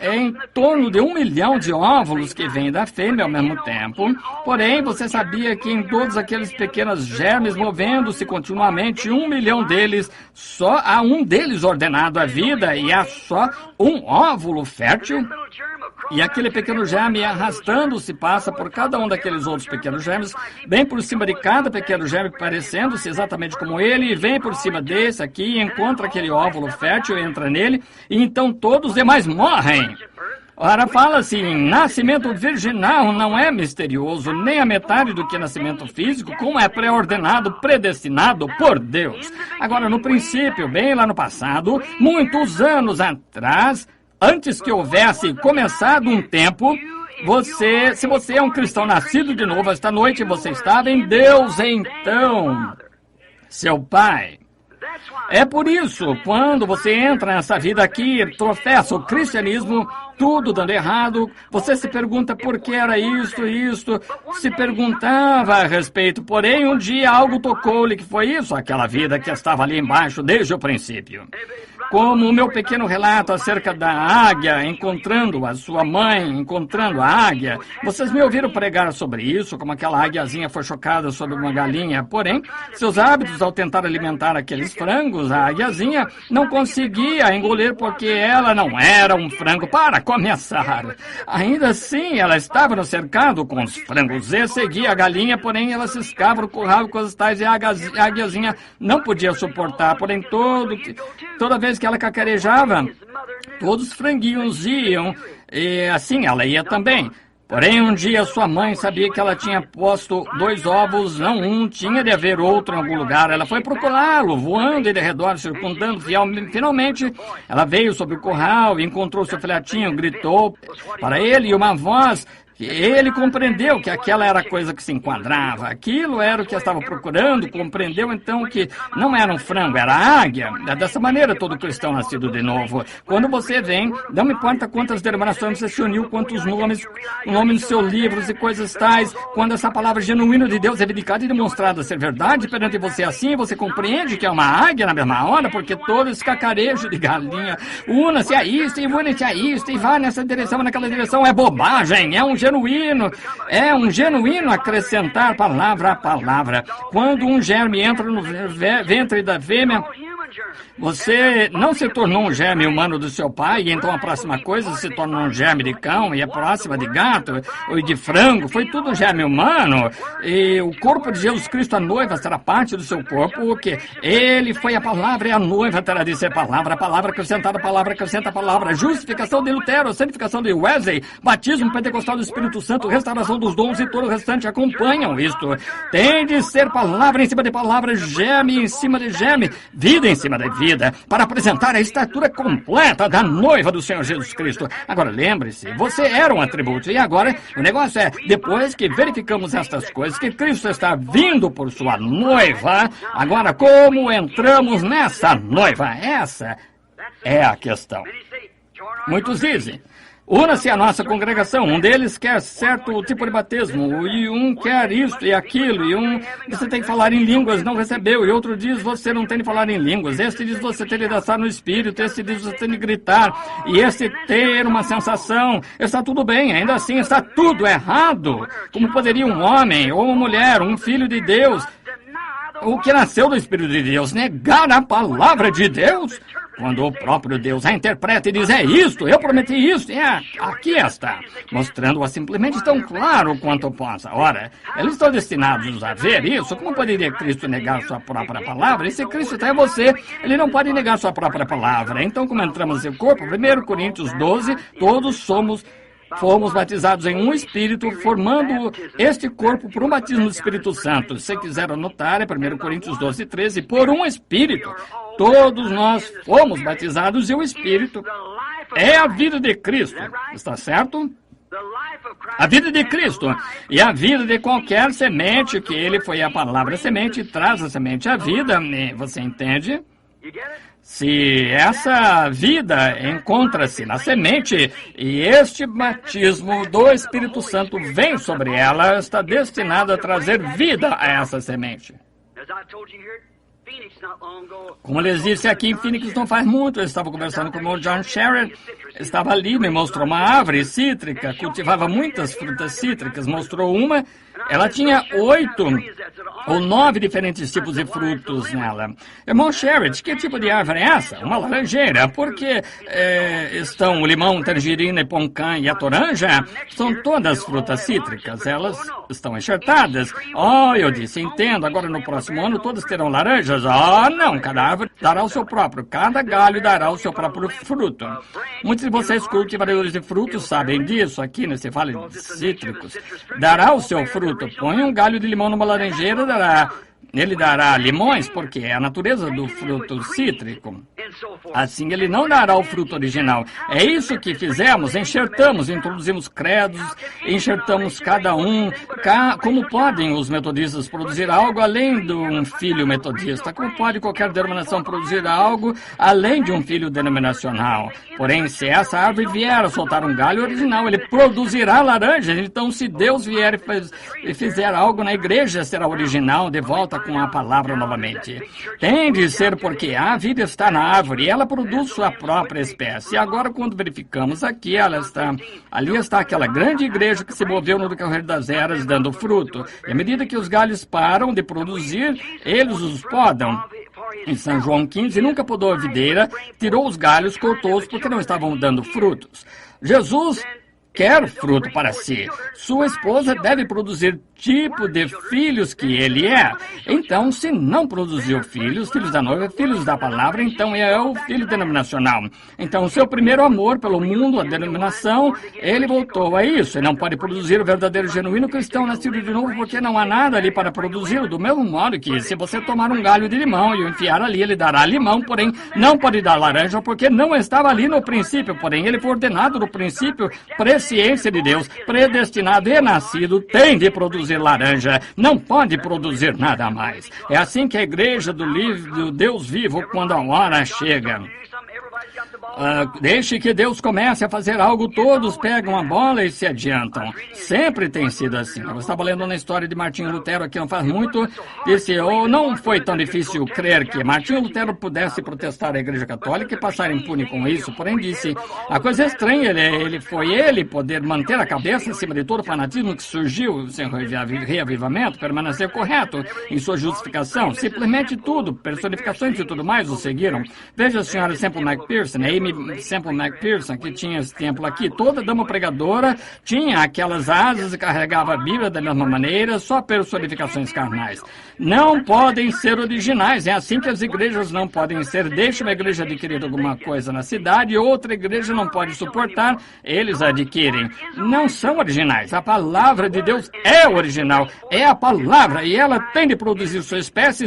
É em torno de 1 milhão de óvulos que vêm da fêmea ao mesmo tempo. Porém, você sabia que em todos aqueles pequenos germes movendo-se continuamente, 1 milhão deles, só há um deles ordenado à vida e há só um óvulo fértil? E aquele pequeno germe arrastando-se passa por cada um daqueles outros pequenos germes, bem por cima de cada pequeno germe, parecendo-se exatamente como ele, e vem por cima desse aqui, encontra aquele óvulo fértil, entra nele, e então todos os demais morrem. Ora, fala-se em nascimento virginal, não é misterioso, nem a metade do que nascimento físico, como é pré-ordenado, predestinado por Deus. Agora, no princípio, bem lá no passado, muitos anos atrás, antes que houvesse começado um tempo, se você é um cristão nascido de novo esta noite, você estava em Deus, então, seu Pai. É por isso, quando você entra nessa vida aqui, tropeça o cristianismo, tudo dando errado, você se pergunta por que era isto, se perguntava a respeito, porém um dia algo tocou-lhe que foi isso, aquela vida que estava ali embaixo desde o princípio. Como o meu pequeno relato acerca da águia encontrando a sua mãe, encontrando a águia. Vocês me ouviram pregar sobre isso, como aquela águiazinha foi chocada sobre uma galinha. Porém, seus hábitos ao tentar alimentar aqueles frangos, a águiazinha não conseguia engolir porque ela não era um frango para começar. Ainda assim, ela estava no cercado com os frangos e seguia a galinha, porém ela ciscava no curral com as tais e a águiazinha não podia suportar. Porém, toda vez que ela cacarejava, todos os franguinhos iam, e assim ela ia também. Porém, um dia sua mãe sabia que ela tinha posto 2 ovos, não um, tinha de haver outro em algum lugar. Ela foi procurá-lo, voando e de redor, circundando. Finalmente, ela veio sobre o curral e encontrou seu filhotinho, gritou para ele e uma voz... Ele compreendeu que aquela era a coisa que se enquadrava, aquilo era o que estava procurando, compreendeu então que não era um frango, era a águia. É dessa maneira todo cristão nascido de novo. Quando você vem, não importa quantas denominações você se uniu, quantos nomes, o nome dos seus livros e coisas tais, quando essa palavra genuína de Deus é vindicada e demonstrada ser verdade perante você assim, você compreende que é uma águia na mesma hora, porque todo esse cacarejo de galinha, una-se a isso e une-se a isso e vai nessa direção, naquela direção, é bobagem, é um genuíno acrescentar palavra a palavra. Quando um germe entra no ventre da fêmea, você não se tornou um germe humano do seu pai, e então a próxima coisa se torna um germe de cão, e a próxima de gato, ou de frango, foi tudo um germe humano. E o corpo de Jesus Cristo, a noiva, será parte do seu corpo, o que? Ele foi a palavra, e a noiva terá de ser palavra acrescentada, palavra acrescenta palavra, justificação de Lutero, santificação de Wesley, batismo pentecostal do Espírito Santo, restauração dos dons e todo o restante acompanham isto. Tem de ser palavra em cima de palavra, germe em cima de germe, vida em cima da vida, para apresentar a estatura completa da noiva do Senhor Jesus Cristo. Agora lembre-se, você era um atributo, e agora o negócio é, depois que verificamos estas coisas, que Cristo está vindo por sua noiva, agora como entramos nessa noiva? Essa é a questão. Muitos dizem, una-se à nossa congregação. Um deles quer certo tipo de batismo, e um quer isto e aquilo, e um você tem que falar em línguas, não recebeu, e outro diz você não tem de falar em línguas, este diz você tem de dançar no espírito, este diz você tem de gritar, e este ter uma sensação. Está tudo bem, ainda assim está tudo errado. Como poderia um homem ou uma mulher, um filho de Deus, o que nasceu do Espírito de Deus, negar a palavra de Deus? Quando o próprio Deus a interpreta e diz, é isto, eu prometi isto, aqui está, mostrando-a simplesmente tão claro quanto possa. Ora, eles estão destinados a ver isso. Como poderia Cristo negar sua própria palavra? E se Cristo está em você, ele não pode negar sua própria palavra. Então, como entramos no corpo, 1 Coríntios 12, todos fomos batizados em um Espírito, formando este corpo por um batismo do Espírito Santo. Se quiser anotar, é 1 Coríntios 12, 13, por um Espírito. Todos nós fomos batizados e o Espírito é a vida de Cristo. Está certo? A vida de Cristo e a vida de qualquer semente que ele foi a palavra semente, traz a semente à vida. Você entende? Se essa vida encontra-se na semente e este batismo do Espírito Santo vem sobre ela, está destinado a trazer vida a essa semente. Como eu lhes disse aqui em Phoenix não faz muito, eu estava conversando com o John Sherrod, estava ali, me mostrou uma árvore cítrica, cultivava muitas frutas cítricas, mostrou uma, ela tinha 8 ou 9 diferentes tipos de frutos nela. Irmão Sherrod, que tipo de árvore é essa? Uma laranjeira, porque estão o limão, tangerina, poncã e a toranja, são todas frutas cítricas, elas estão enxertadas. Oh, eu disse, entendo, agora no próximo ano todas terão laranjas. Ah, não, cada árvore dará o seu próprio, cada galho dará o seu próprio fruto. Muitos de vocês cultivadores de frutos sabem disso, aqui nesse vale de cítricos. Dará o seu fruto. Põe um galho de limão numa laranjeira, ele dará limões, porque é a natureza do fruto cítrico. Assim, ele não dará o fruto original. É isso que fizemos, enxertamos, introduzimos credos, enxertamos cada um. Como podem os metodistas produzir algo além de um filho metodista? Como pode qualquer denominação produzir algo além de um filho denominacional? Porém, se essa árvore vier a soltar um galho original, ele produzirá laranjas. Então, se Deus vier e fizer algo na igreja, será original, de volta com a palavra novamente. Tem de ser porque a vida está na árvore e ela produz sua própria espécie. E agora, quando verificamos aqui, ali está aquela grande igreja que se moveu no decorrer das eras, dando fruto. E à medida que os galhos param de produzir, eles os podam. Em São João 15, nunca podou a videira, tirou os galhos, cortou-os porque não estavam dando frutos. Jesus quer fruto para si. Sua esposa deve produzir tipo de filhos que ele é. Então, se não produziu filhos da noiva, filhos da palavra, então é o filho denominacional. Então, seu primeiro amor pelo mundo, a denominação, ele voltou a isso. Ele não pode produzir o verdadeiro genuíno cristão nascido de novo, porque não há nada ali para produzi-lo. Do mesmo modo que, se você tomar um galho de limão e o enfiar ali, ele dará limão, porém não pode dar laranja, porque não estava ali no princípio. Porém, ele foi ordenado no princípio, presciência de Deus, predestinado e nascido, tem de produzir laranja, não pode produzir nada mais. É assim que a igreja do Deus vivo, quando a hora chega. Deixe que Deus comece a fazer algo, todos pegam a bola e se adiantam. Sempre tem sido assim. Eu estava lendo na história de Martinho Lutero aqui não faz muito, disse, não foi tão difícil crer que Martinho Lutero pudesse protestar a Igreja Católica e passar impune com isso, porém disse, a coisa estranha, ele poder manter a cabeça acima de todo o fanatismo que surgiu, sem reavivamento, permanecer correto em sua justificação, simplesmente tudo, personificações e tudo mais o seguiram. Veja a senhora Semple McPherson, Amy Semple McPherson, que tinha esse templo aqui, toda dama pregadora tinha aquelas asas e carregava a Bíblia da mesma maneira, só personificações carnais. Não podem ser originais, é assim que as igrejas não podem ser. Deixa uma igreja adquirir alguma coisa na cidade, outra igreja não pode suportar, eles adquirem. Não são originais, a palavra de Deus é original, é a palavra, e ela tem de produzir sua espécie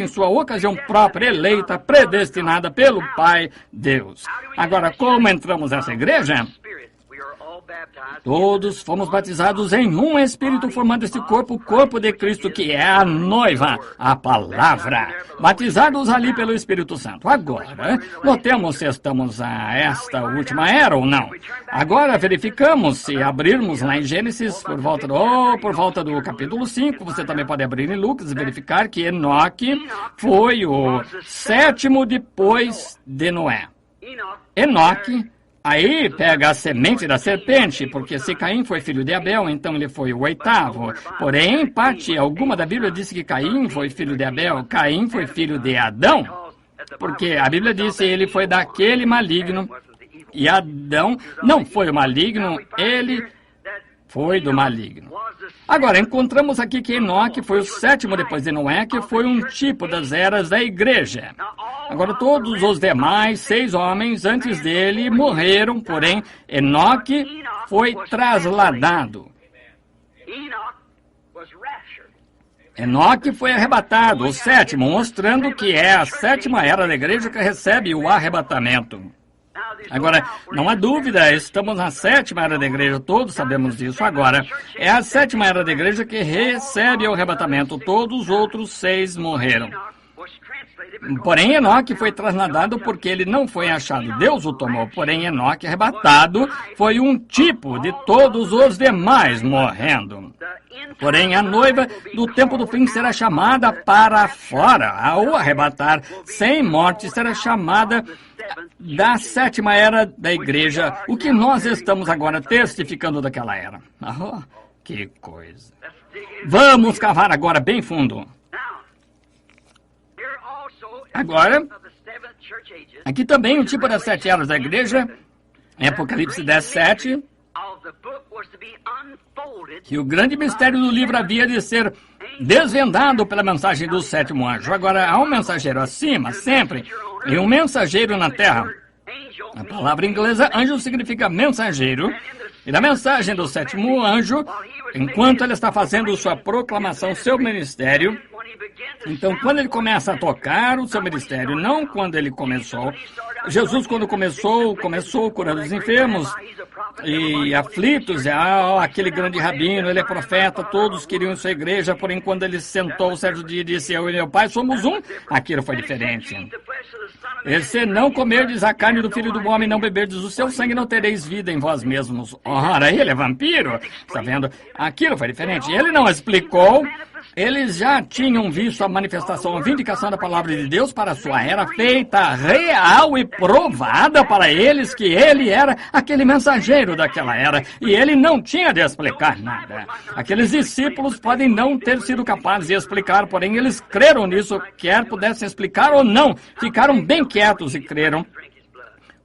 em sua ocasião própria, eleita, predestinada pelo Pai Deus. Agora, como entramos nessa igreja? Todos fomos batizados em um Espírito, formando este corpo, o corpo de Cristo, que é a noiva, a palavra. Batizados ali pelo Espírito Santo. Agora, notemos se estamos a esta última era ou não. Agora, verificamos, se abrirmos lá em Gênesis, por volta do capítulo 5, você também pode abrir em Lucas e verificar que Enoque foi o sétimo depois de Noé. Enoque, aí pega a semente da serpente, porque se Caim foi filho de Abel, então ele foi o oitavo. Porém, em parte alguma da Bíblia disse que Caim foi filho de Abel, Caim foi filho de Adão, porque a Bíblia disse ele foi daquele maligno, e Adão não foi o maligno, ele foi do maligno. Agora, encontramos aqui que Enoque foi o sétimo depois de Noé, que foi um tipo das eras da igreja. Agora, todos os demais 6 homens antes dele morreram, porém, Enoque foi trasladado. Enoque foi arrebatado, o sétimo, mostrando que é a sétima era da igreja que recebe o arrebatamento. Agora, não há dúvida, estamos na sétima era da igreja, todos sabemos disso. Agora, é a sétima era da igreja que recebe o arrebatamento, todos os outros 6 morreram. Porém, Enoque foi trasladado porque ele não foi achado, Deus o tomou. Porém, Enoque arrebatado foi um tipo de todos os demais morrendo. Porém, a noiva do tempo do fim será chamada para fora. Ao arrebatar sem morte, será chamada da sétima era da igreja, o que nós estamos agora testificando daquela era. Oh, que coisa. Vamos cavar agora bem fundo. Agora, aqui também o tipo das 7 eras da igreja, em Apocalipse 10:7, que o grande mistério do livro havia de ser desvendado pela mensagem do 7º anjo. Agora, há um mensageiro acima, sempre, e um mensageiro na terra. A palavra inglesa, anjo, significa mensageiro. E na mensagem do 7º anjo, enquanto ele está fazendo sua proclamação, seu ministério, então, quando ele começa a tocar o seu ministério, não quando ele começou. Jesus, quando começou curando os enfermos e aflitos, aquele grande rabino, ele é profeta, todos queriam sua igreja, porém, quando ele sentou certo dia e disse, eu e meu pai somos um, aquilo foi diferente. E se não comerdes a carne do Filho do Homem, não beberdes o seu sangue, não tereis vida em vós mesmos. Ora, ele é vampiro, está vendo? Aquilo foi diferente. Ele não explicou. Eles já tinham visto a manifestação, a vindicação da palavra de Deus para a sua era, feita real e provada para eles que ele era aquele mensageiro daquela era, e ele não tinha de explicar nada. Aqueles discípulos podem não ter sido capazes de explicar, porém eles creram nisso, quer pudessem explicar ou não, ficaram bem quietos e creram.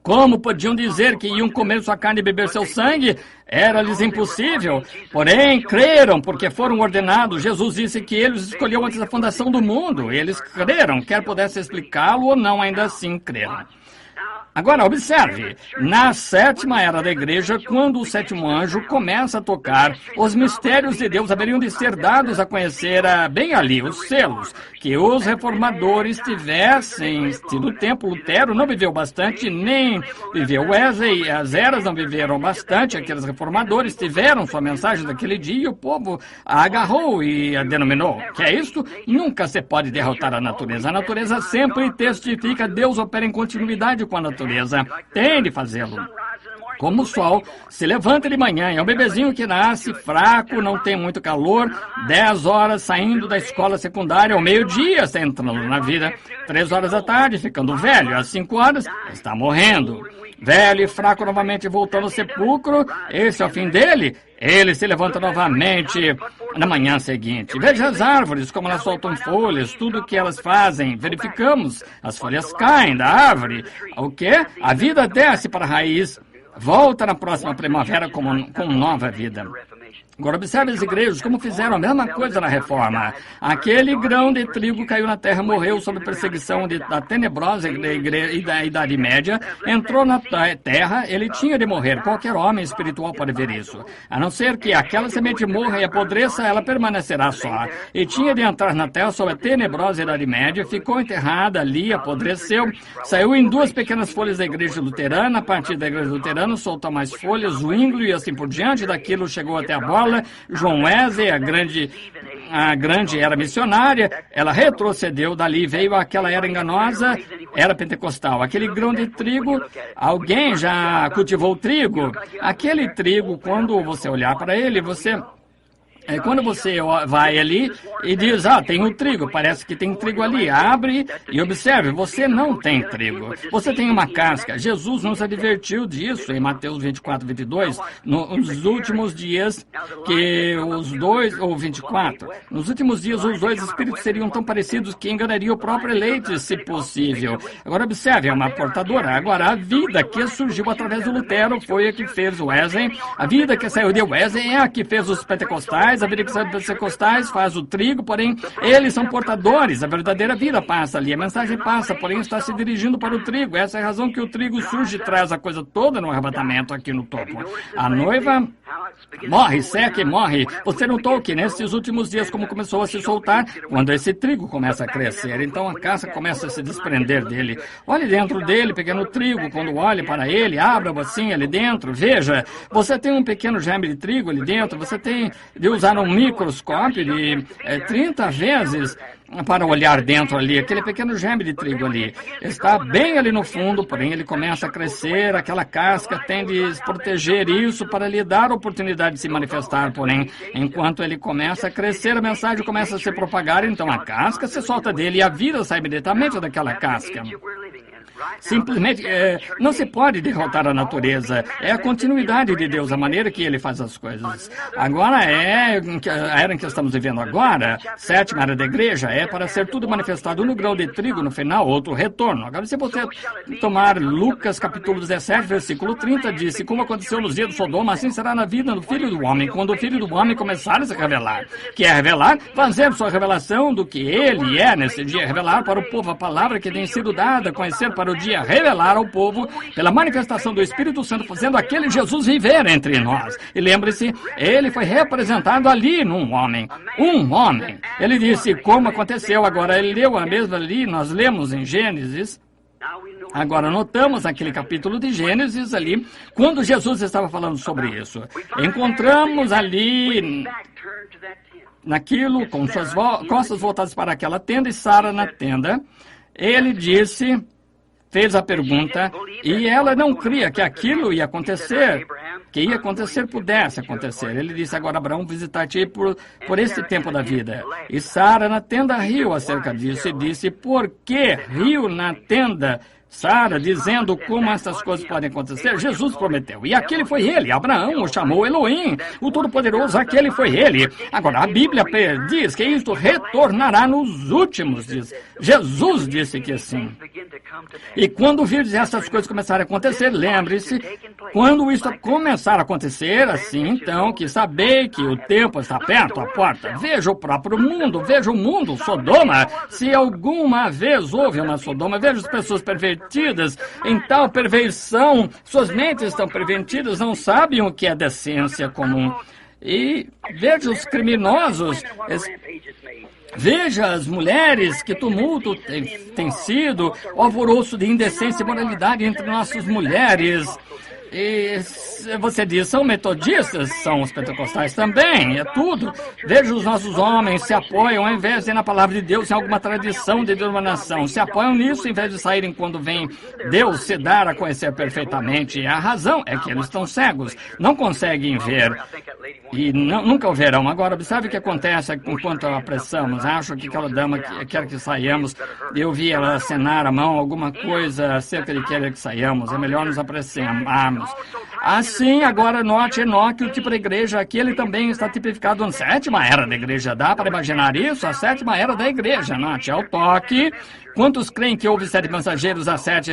Como podiam dizer que iam comer sua carne e beber seu sangue? Era-lhes impossível. Porém, creram, porque foram ordenados. Jesus disse que ele os escolheu antes da fundação do mundo. Eles creram, quer pudesse explicá-lo ou não, ainda assim creram. Agora, observe, na sétima era da igreja, quando o sétimo anjo começa a tocar, os mistérios de Deus haveriam de ser dados a conhecer bem ali, os selos, que os reformadores tivessem tido tempo. Lutero não viveu bastante, nem viveu Wesley, as eras não viveram bastante, aqueles reformadores tiveram sua mensagem daquele dia e o povo a agarrou e a denominou. Que é isto? Nunca se pode derrotar a natureza. A natureza sempre testifica, Deus opera em continuidade com a natureza. Tem de fazê-lo. Como o sol se levanta de manhã, é um bebezinho que nasce fraco, não tem muito calor, 10 horas saindo da escola secundária, ao meio-dia está entrando na vida, 3 horas da tarde ficando velho, às 5 horas está morrendo. Velho e fraco novamente voltando ao sepulcro, esse é o fim dele. Ele se levanta novamente na manhã seguinte. Veja as árvores, como elas soltam folhas, tudo o que elas fazem. Verificamos, as folhas caem da árvore. O quê? A vida desce para a raiz, volta na próxima primavera com nova vida. Agora observe as igrejas como fizeram a mesma coisa na Reforma. Aquele grão de trigo caiu na terra, morreu sob perseguição da tenebrosa igreja e da Idade Média, entrou na terra, ele tinha de morrer. Qualquer homem espiritual pode ver isso. A não ser que aquela semente morra e apodreça, ela permanecerá só. E tinha de entrar na terra sob a tenebrosa Idade Média, ficou enterrada ali, apodreceu, saiu em 2 pequenas folhas da igreja luterana, a partir da igreja luterana soltou mais folhas, Zwinglio e assim por diante, daquilo chegou até a bola. João Wesley, a grande era missionária, ela retrocedeu, dali veio aquela era enganosa, era pentecostal. Aquele grão de trigo, alguém já cultivou trigo? Aquele trigo, quando você olhar para ele, quando você vai ali e diz, tem o trigo, parece que tem trigo ali, abre e observe, você não tem trigo, você tem uma casca. Jesus nos advertiu disso em Mateus 24, 22, nos últimos dias que os dois, ou 24, nos últimos dias os dois espíritos seriam tão parecidos que enganariam o próprio eleito, se possível. Agora observe, é uma portadora. Agora a vida que surgiu através do Lutero foi a que fez o Wesley, a vida que saiu de Wesley é a que fez os pentecostais, a vida que sai dos pentecostais faz o trigo, porém, eles são portadores. A verdadeira vida passa ali, a mensagem passa, porém está se dirigindo para o trigo. Essa é a razão que o trigo surge e traz a coisa toda no arrebatamento aqui no topo. A noiva morre, seca e morre. Você notou que nesses últimos dias como começou a se soltar? Quando esse trigo começa a crescer, então a casca começa a se desprender dele. Olhe dentro dele, pequeno trigo, quando olhe para ele, abra a bacinha ali dentro, veja, você tem um pequeno germe de trigo ali dentro, você tem de usar um microscópio de 30 vezes para olhar dentro ali, aquele pequeno germe de trigo ali. Está bem ali no fundo, porém ele começa a crescer, aquela casca tem de proteger isso para lhe dar a oportunidade de se manifestar, porém, enquanto ele começa a crescer, a mensagem começa a se propagar, então a casca se solta dele e a vida sai imediatamente daquela casca. Simplesmente, não se pode derrotar a natureza. É a continuidade de Deus, a maneira que Ele faz as coisas. Agora a era em que estamos vivendo agora, sétima era da igreja, é para ser tudo manifestado no grão de trigo, no final, outro retorno. Agora, se você tomar Lucas capítulo 17, versículo 30, disse, como aconteceu nos dias do Sodoma, assim será na vida do Filho do Homem, quando o Filho do Homem começar a se revelar. Que é revelar? Fazer sua revelação do que Ele é nesse dia, revelar para o povo a palavra que tem sido dada, conhecer para o dia, revelar ao povo pela manifestação do Espírito Santo, fazendo aquele Jesus viver entre nós. E lembre-se, ele foi representado ali num homem. Um homem. Ele disse como aconteceu. Agora, ele leu a mesma ali, nós lemos em Gênesis. Agora, notamos naquele capítulo de Gênesis ali, quando Jesus estava falando sobre isso. Encontramos ali naquilo, com suas costas voltadas para aquela tenda e Sara na tenda. Ele disse, fez a pergunta, e ela não cria que aquilo ia acontecer, pudesse acontecer. Ele disse, agora Abraão visitar-te por este tempo da vida. E Sara na tenda riu acerca disso e disse, por que riu na tenda? Sara, dizendo como essas coisas podem acontecer, Jesus prometeu. E aquele foi ele. Abraão o chamou Elohim, o Todo-Poderoso, aquele foi ele. Agora, a Bíblia diz que isto retornará nos últimos dias. Jesus disse que sim. E quando virdes essas coisas começarem a acontecer, lembre-se, quando isso começar a acontecer, assim, então, que sabei que o tempo está perto à porta. Veja o próprio mundo, veja o mundo, Sodoma. Se alguma vez houve uma Sodoma, veja as pessoas pervertidas em tal perversão, suas mentes estão pervertidas, não sabem o que é decência comum. E veja os criminosos, veja as mulheres, que tumulto tem sido, o alvoroço de indecência e moralidade entre nossas mulheres. E você diz, são metodistas, são os pentecostais também, é tudo. Veja os nossos homens se apoiam, ao invés de ir na palavra de Deus, em alguma tradição de denominação. Se apoiam nisso, em vez de saírem quando vem Deus se dar a conhecer perfeitamente. E a razão é que eles estão cegos, não conseguem ver. E nunca o verão. Agora, observe o que acontece enquanto apressamos. Acho que aquela dama quer que saiamos. Eu vi ela acenar a mão, alguma coisa acerca de querer que saiamos. É melhor nos apressemarmos. Assim, agora note, Enoque, o tipo de igreja aqui, ele também está tipificado na sétima era da igreja. Dá para imaginar isso? A sétima era da igreja, note, é o toque. Quantos creem que houve 7 mensageiros a 7?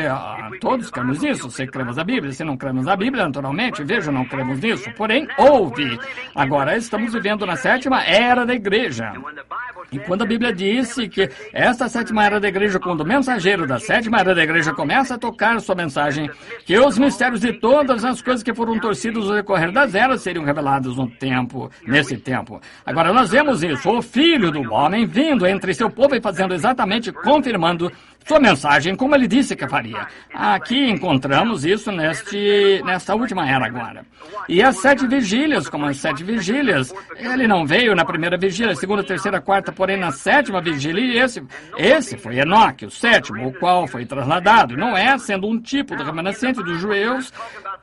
Todos cremos nisso. Se cremos a Bíblia, se não cremos a Bíblia, naturalmente, veja, não cremos nisso. Porém, houve. Agora, estamos vivendo na sétima era da igreja. E quando a Bíblia disse que esta sétima era da igreja, quando o mensageiro da sétima era da igreja começa a tocar sua mensagem, que os mistérios de todas as coisas que foram torcidas no decorrer das eras seriam revelados nesse tempo. Agora, nós vemos isso, o Filho do Homem vindo entre seu povo e fazendo exatamente, confirmando sua mensagem, como ele disse que faria. Aqui encontramos isso nesta última era agora. E as 7 vigílias, como as 7 vigílias, ele não veio na primeira vigília, segunda, terceira, quarta, porém na 7ª vigília, e esse foi Enoque, o 7º, o qual foi trasladado. Não é, sendo um tipo do remanescente dos judeus,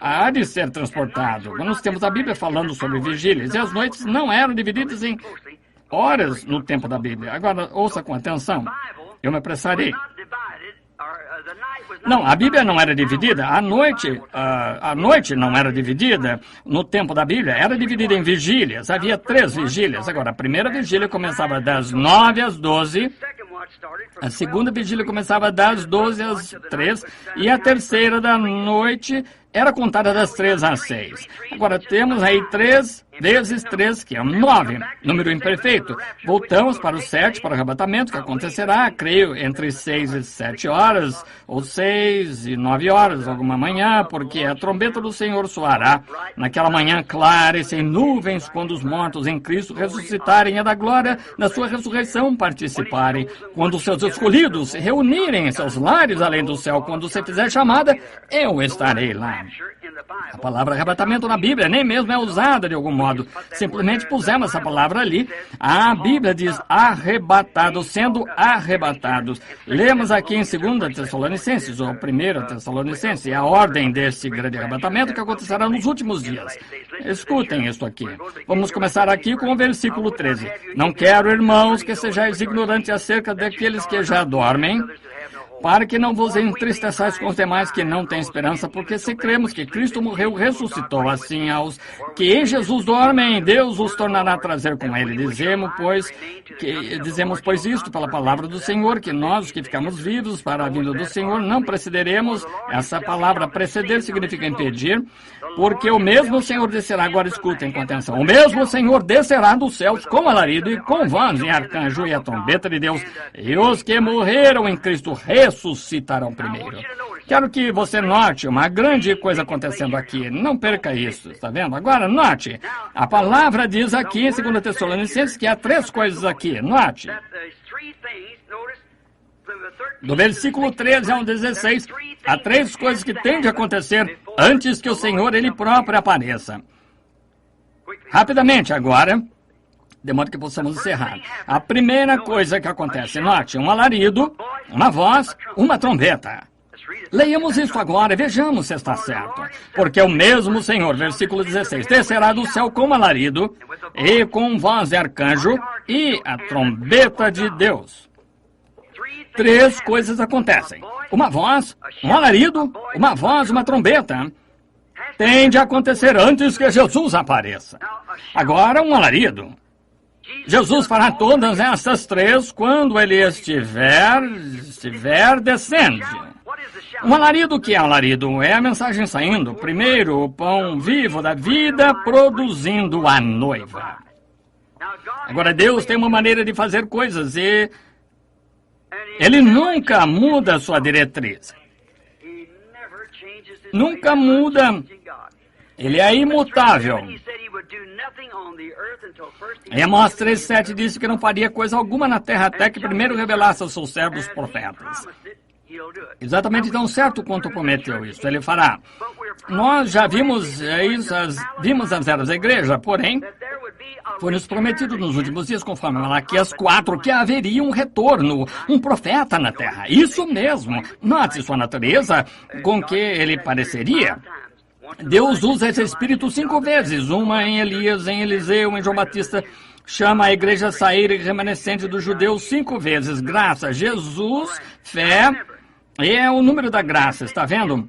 há de ser transportado. Nós temos a Bíblia falando sobre vigílias, e as noites não eram divididas em horas no tempo da Bíblia. Agora, ouça com atenção. Eu me apressarei. Não, a Bíblia não era dividida. A noite não era dividida. No tempo da Bíblia, era dividida em vigílias. Havia 3 vigílias. Agora, a primeira vigília começava das 9 às 12. A segunda vigília começava das 12 às 3. E a terceira da noite era contada das 3 às 6. Agora, temos aí 3 vezes 3, que é 9, número imperfeito. Voltamos para o 7, para o arrebatamento, que acontecerá, creio, entre 6 e 7 horas, ou 6 e 9 horas, alguma manhã, porque a trombeta do Senhor soará naquela manhã clara e sem nuvens, quando os mortos em Cristo ressuscitarem e da glória da sua ressurreição participarem. Quando os seus escolhidos se reunirem em seus lares além do céu, quando você fizer chamada, eu estarei lá. A palavra arrebatamento na Bíblia nem mesmo é usada de algum modo. Simplesmente pusemos essa palavra ali. A Bíblia diz arrebatados, sendo arrebatados. Lemos aqui em 2 Tessalonicenses, ou 1 Tessalonicenses, a ordem desse grande arrebatamento que acontecerá nos últimos dias. Escutem isso aqui. Vamos começar aqui com o versículo 13. Não quero, irmãos, que sejais ignorantes acerca daqueles que já dormem, para que não vos entristeçais com os demais que não têm esperança, porque se cremos que Cristo morreu, ressuscitou, assim aos que em Jesus dormem, Deus os tornará a trazer com ele. Dizemos, pois isto pela palavra do Senhor, que nós, que ficamos vivos para a vinda do Senhor, não precederemos. Essa palavra preceder significa impedir, porque o mesmo Senhor descerá, agora escutem com atenção, o mesmo Senhor descerá dos céus com alarido e com voz em arcanjo e a trombeta de Deus, e os que morreram em Cristo ressuscitarão primeiro. Quero que você note uma grande coisa acontecendo aqui. Não perca isso, está vendo? Agora, note. A palavra diz aqui em 2 Tessalonicenses que há 3 coisas aqui. Note. Do versículo 13 ao 16, há 3 coisas que têm de acontecer antes que o Senhor, Ele próprio, apareça. Rapidamente agora, de modo que possamos encerrar. A primeira coisa que acontece, note, um alarido, uma voz, uma trombeta. Leiamos isso agora e vejamos se está certo. Porque o mesmo Senhor, versículo 16, descerá do céu com alarido e com voz de arcanjo e a trombeta de Deus. 3 coisas acontecem. Uma voz, um alarido, uma voz, uma trombeta. Tem de acontecer antes que Jesus apareça. Agora, um alarido. Jesus fará todas essas 3 quando ele estiver descendo. Um alarido, o que é alarido? É a mensagem saindo. Primeiro, o pão vivo da vida produzindo a noiva. Agora, Deus tem uma maneira de fazer coisas e Ele nunca muda a sua diretriz. Nunca muda. Ele é imutável. Em Amós 3:7 disse que não faria coisa alguma na terra até que primeiro revelasse aos seus servos profetas. Exatamente tão certo quanto prometeu isso. Ele fará. Nós já vimos isso, vimos as eras da igreja, porém, foi-nos prometido nos últimos dias, conforme Malaquias 4, que haveria um retorno, um profeta na terra. Isso mesmo. Note sua natureza com que ele pareceria. Deus usa esse espírito 5 vezes, uma em Elias, em Eliseu, em João Batista. Chama a igreja a sair remanescente dos judeus 5 vezes. Graça, Jesus, fé, é o número da graça, está vendo?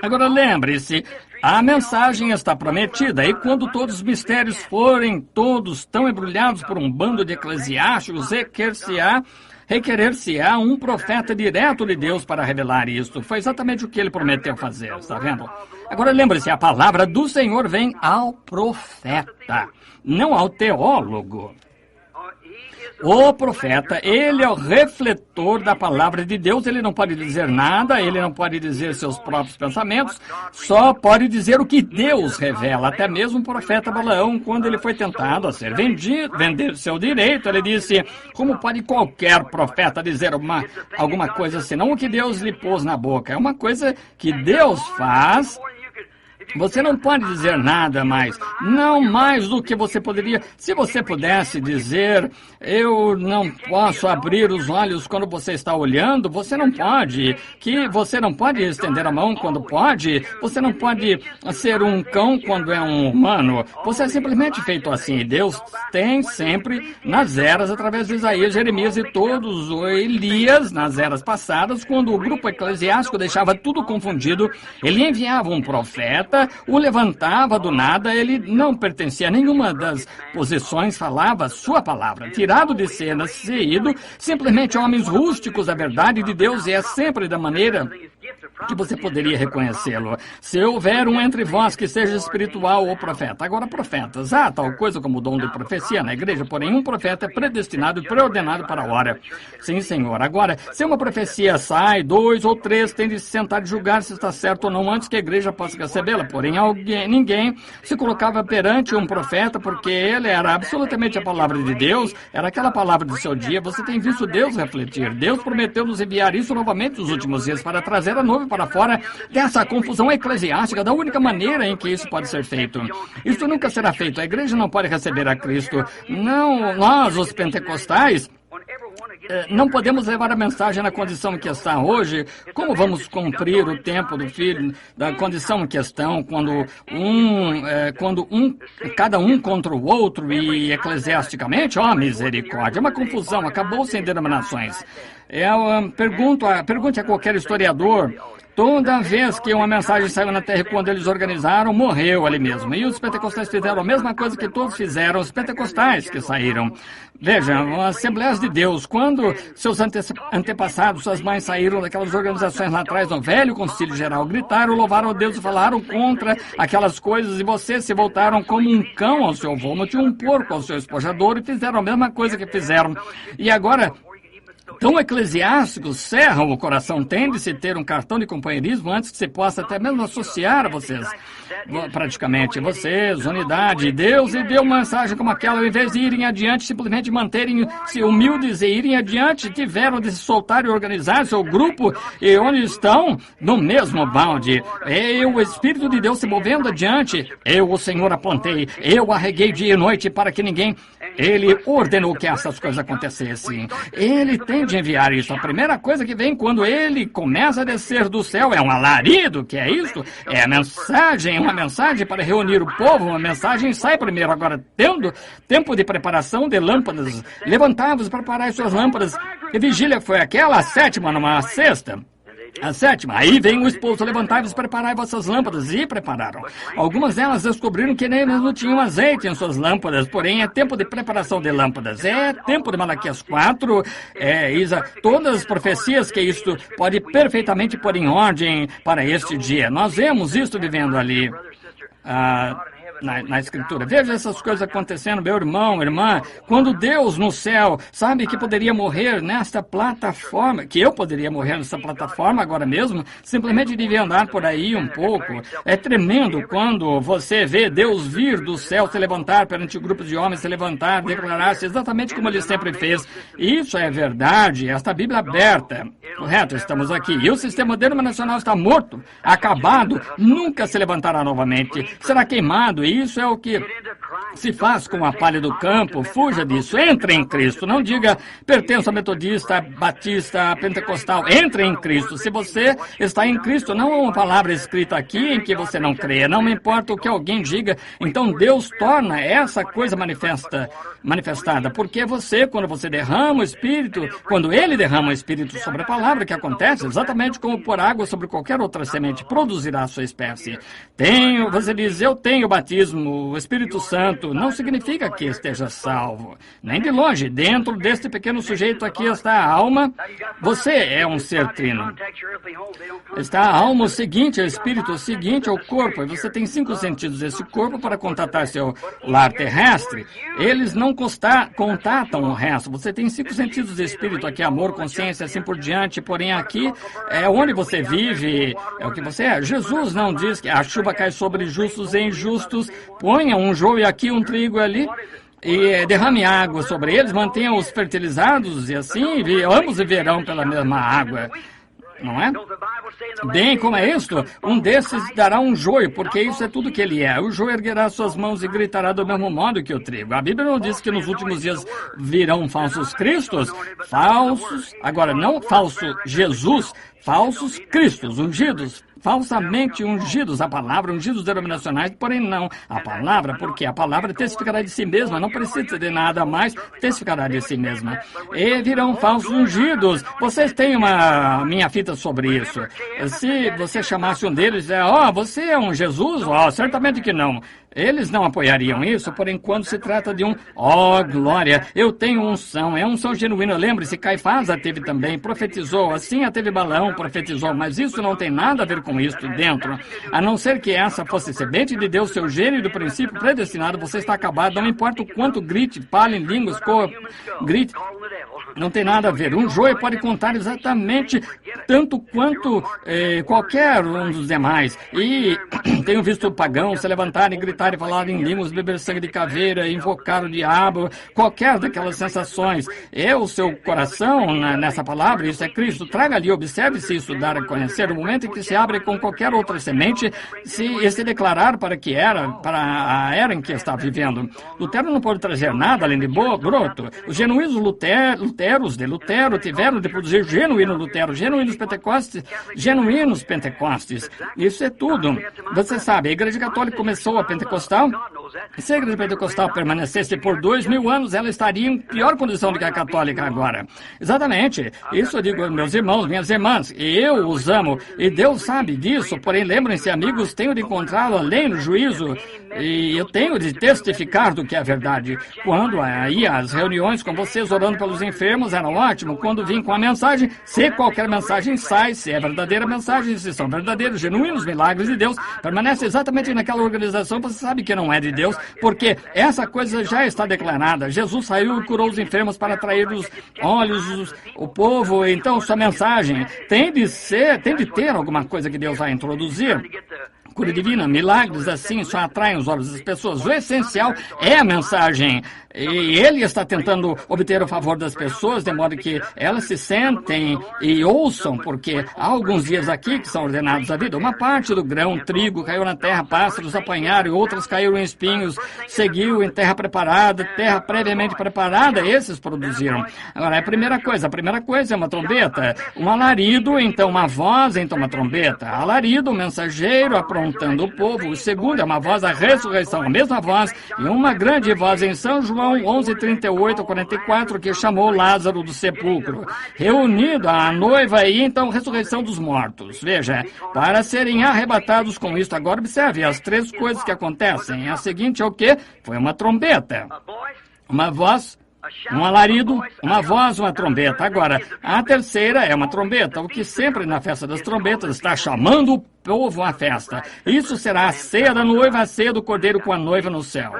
Agora lembre-se, a mensagem está prometida, e quando todos os mistérios forem todos tão embrulhados por um bando de eclesiásticos, requerer-se-á um profeta direto de Deus para revelar isto. Foi exatamente o que ele prometeu fazer, está vendo? Agora lembre-se, a palavra do Senhor vem ao profeta, não ao teólogo. O profeta, ele é o refletor da palavra de Deus, ele não pode dizer nada, ele não pode dizer seus próprios pensamentos, só pode dizer o que Deus revela. Até mesmo o profeta Balaão, quando ele foi tentado a ser vendido, vender seu direito, ele disse, como pode qualquer profeta dizer alguma coisa senão o que Deus lhe pôs na boca? É uma coisa que Deus faz. Você não pode dizer nada mais, não mais do que você poderia. Se você pudesse dizer, eu não posso abrir os olhos quando você está olhando, você não pode. Que você não pode estender a mão quando pode, você não pode ser um cão quando é um humano. Você é simplesmente feito assim. E Deus tem sempre, nas eras, através de Isaías, Jeremias e todos os Elias, nas eras passadas, quando o grupo eclesiástico deixava tudo confundido, ele enviava um profeta, o levantava do nada, ele não pertencia a nenhuma das posições, falava sua palavra, tirado de cena, saído, simplesmente homens rústicos da verdade de Deus, e é sempre da maneira que você poderia reconhecê-lo. Se houver um entre vós que seja espiritual ou profeta. Agora, profetas, tal coisa como o dom de profecia na igreja, porém um profeta é predestinado e preordenado para a hora. Sim, Senhor. Agora, se uma profecia sai, 2 ou 3 têm de se sentar e julgar se está certo ou não antes que a igreja possa recebê-la. Porém, ninguém se colocava perante um profeta porque ele era absolutamente a palavra de Deus, era aquela palavra do seu dia. Você tem visto Deus refletir. Deus prometeu nos enviar isso novamente nos últimos dias para trazer a noiva para fora dessa confusão eclesiástica, da única maneira em que isso pode ser feito. Isso nunca será feito. A igreja não pode receber a Cristo. Não, nós, os pentecostais, não podemos levar a mensagem na condição em que está hoje. Como vamos cumprir o tempo do filho, da condição em que estão, quando cada um contra o outro e eclesiasticamente? Misericórdia, é uma confusão, acabou sem denominações. Pergunte a qualquer historiador. Toda vez que uma mensagem saiu na terra, quando eles organizaram, morreu ali mesmo. E os pentecostais fizeram a mesma coisa que todos fizeram, os pentecostais que saíram. Vejam, as Assembleias de Deus, quando seus antepassados, suas mães saíram daquelas organizações lá atrás, no velho concílio geral, gritaram, louvaram a Deus e falaram contra aquelas coisas, e vocês se voltaram como um cão ao seu vômito e um porco ao seu espojador, e fizeram a mesma coisa que fizeram. E agora, tão eclesiásticos, cerram o coração, tende-se ter um cartão de companheirismo antes que se possa até mesmo associar a vocês, praticamente vocês, unidade. Deus lhe deu uma mensagem como aquela, ao invés de irem adiante, simplesmente manterem-se humildes e irem adiante, tiveram de se soltar e organizar seu grupo, e onde estão? No mesmo balde. O Espírito de Deus se movendo adiante, eu, o Senhor, apontei, eu arreguei dia e noite para que ninguém... Ele ordenou que essas coisas acontecessem. Ele tem de enviar isso. A primeira coisa que vem quando ele começa a descer do céu é um alarido, que é isso? É a mensagem, uma mensagem para reunir o povo, uma mensagem sai primeiro. Agora, tendo tempo de preparação de lâmpadas, levantavos para preparar as suas lâmpadas. E vigília foi aquela, a 7ª, numa 6ª. A 7ª, aí vem o esposo, levantai-vos, preparai vossas lâmpadas, e prepararam. Algumas delas descobriram que nem mesmo tinham azeite em suas lâmpadas, porém é tempo de preparação de lâmpadas, é tempo de Malaquias 4, todas as profecias que isto pode perfeitamente pôr em ordem para este dia. Nós vemos isto vivendo ali. Na Escritura. Veja essas coisas acontecendo, meu irmão, irmã. Quando Deus no céu sabe que poderia morrer nesta plataforma, que eu poderia morrer nessa plataforma agora mesmo, simplesmente devia andar por aí um pouco. É tremendo quando você vê Deus vir do céu, se levantar perante o grupo de homens, se levantar, declarar-se exatamente como ele sempre fez. Isso é verdade, esta Bíblia aberta. Correto, estamos aqui. E o sistema denominacional está morto, acabado, nunca se levantará novamente. Será queimado. Isso é o que se faz com a palha do campo. Fuja disso. Entre em Cristo. Não diga pertenço a metodista, batista, pentecostal. Entre em Cristo. Se você está em Cristo, não há uma palavra escrita aqui em que você não crê. Não me importa o que alguém diga. Então Deus torna essa coisa manifestada. Porque você, quando você derrama o Espírito, quando Ele derrama o Espírito sobre a palavra, que acontece exatamente como pôr água sobre qualquer outra semente, produzirá a sua espécie. Você diz, eu tenho batismo, o Espírito Santo, não significa que esteja salvo. Nem de longe. Dentro deste pequeno sujeito aqui está a alma. Você é um ser trino. Está a alma, o seguinte, o Espírito, o seguinte, é o corpo. E você tem 5 sentidos desse corpo para contatar seu lar terrestre. Eles não contatam o resto. Você tem 5 sentidos de Espírito aqui, amor, consciência, assim por diante. Porém, aqui é onde você vive, é o que você é. Jesus não diz que a chuva cai sobre justos e injustos. Ponha um joio aqui, um trigo ali, e derrame água sobre eles, mantenha-os fertilizados, e assim ambos viverão pela mesma água. Não é? Bem, como é isto? Um desses dará um joio, porque isso é tudo que ele é. O joio erguerá suas mãos e gritará do mesmo modo que o trigo. A Bíblia não diz que nos últimos dias virão falsos cristos, agora não falso Jesus, falsos cristos, ungidos, falsamente ungidos, a palavra, ungidos denominacionais, porém não a palavra, porque a palavra testificará de si mesma, não precisa de nada mais, testificará de si mesma. E virão falsos ungidos. Vocês têm minha fita sobre isso. Se você chamasse um deles, você é um Jesus? Certamente que não. Eles não apoiariam isso, porém, quando se trata de glória, eu tenho unção, é unção genuína. Lembre-se, Caifás a teve também, profetizou, assim a teve Balaão, profetizou, mas isso não tem nada a ver com isso dentro. A não ser que essa fosse semente de Deus, seu gênio do princípio predestinado, você está acabado, não importa o quanto grite, fale em línguas, grite. Não tem nada a ver. Um joio pode contar exatamente tanto quanto qualquer um dos demais. E tenho visto pagãos se levantarem, gritar e falar em línguas, beber sangue de caveira, invocar o diabo, qualquer daquelas sensações. É o seu coração nessa palavra, isso é Cristo. Traga ali, observe se isso dar a conhecer. No momento em que se abre com qualquer outra semente, se declarar para a era em que está vivendo. Lutero não pode trazer nada além de broto. Os genuínos Luteros de Lutero tiveram de produzir genuíno Lutero, genuínos Pentecostes. Isso é tudo. Você sabe, a Igreja Católica começou a Pentecostal. Se a Igreja Pentecostal permanecesse por 2000 anos, ela estaria em pior condição do que a Católica agora. Exatamente. Isso eu digo aos meus irmãos, minhas irmãs. E eu os amo. E Deus sabe disso. Porém, lembrem-se, amigos, tenho de encontrá-lo além no juízo. E eu tenho de testificar do que é verdade. Quando ia às reuniões com vocês orando pelos enfermos, era ótimo. Quando vim com a mensagem, se qualquer mensagem sai, se é verdadeira mensagem, se são verdadeiros, genuínos milagres de Deus, permanece exatamente naquela organização, você sabe que não é de Deus, porque essa coisa já está declarada. Jesus saiu e curou os enfermos para atrair os olhos, o povo. Então, sua mensagem tem de ter alguma coisa que Deus vai introduzir. Cura divina, milagres assim só atraem os olhos das pessoas. O essencial é a mensagem. E ele está tentando obter o favor das pessoas, de modo que elas se sentem e ouçam, porque há alguns dias aqui que são ordenados à vida. Uma parte do grão, trigo, caiu na terra, pássaros apanharam, e outras caíram em espinhos, seguiu em terra preparada, terra previamente preparada, esses produziram. Agora, a primeira coisa é uma trombeta, um alarido, então uma voz, então uma trombeta. Alarido, o mensageiro, a confrontando o povo. O segundo é uma voz da ressurreição, a mesma voz, e uma grande voz em São João 11:38-44, que chamou Lázaro do sepulcro, reunindo a noiva e então ressurreição dos mortos. Veja, para serem arrebatados com isto. Agora observe as três coisas que acontecem. A seguinte é o quê? Foi uma trombeta, uma voz, um alarido, uma voz, uma trombeta. Agora, a terceira é uma trombeta, o que sempre na festa das trombetas está chamando o povo à festa. Isso será a ceia da noiva, a ceia do cordeiro com a noiva no céu.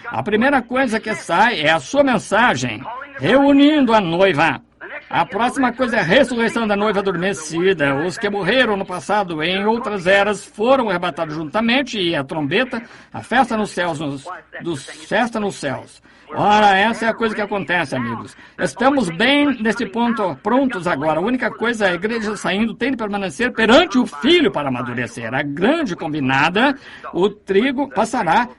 A primeira coisa que sai é a sua mensagem, reunindo a noiva. A próxima coisa é a ressurreição da noiva adormecida. Os que morreram no passado em outras eras foram arrebatados juntamente, e a trombeta, a festa nos céus, festa nos céus. Ora, essa é a coisa que acontece, amigos. Estamos bem nesse ponto, prontos agora. A única coisa é a igreja saindo tem de permanecer perante o Filho para amadurecer. A grande combinada, o trigo passará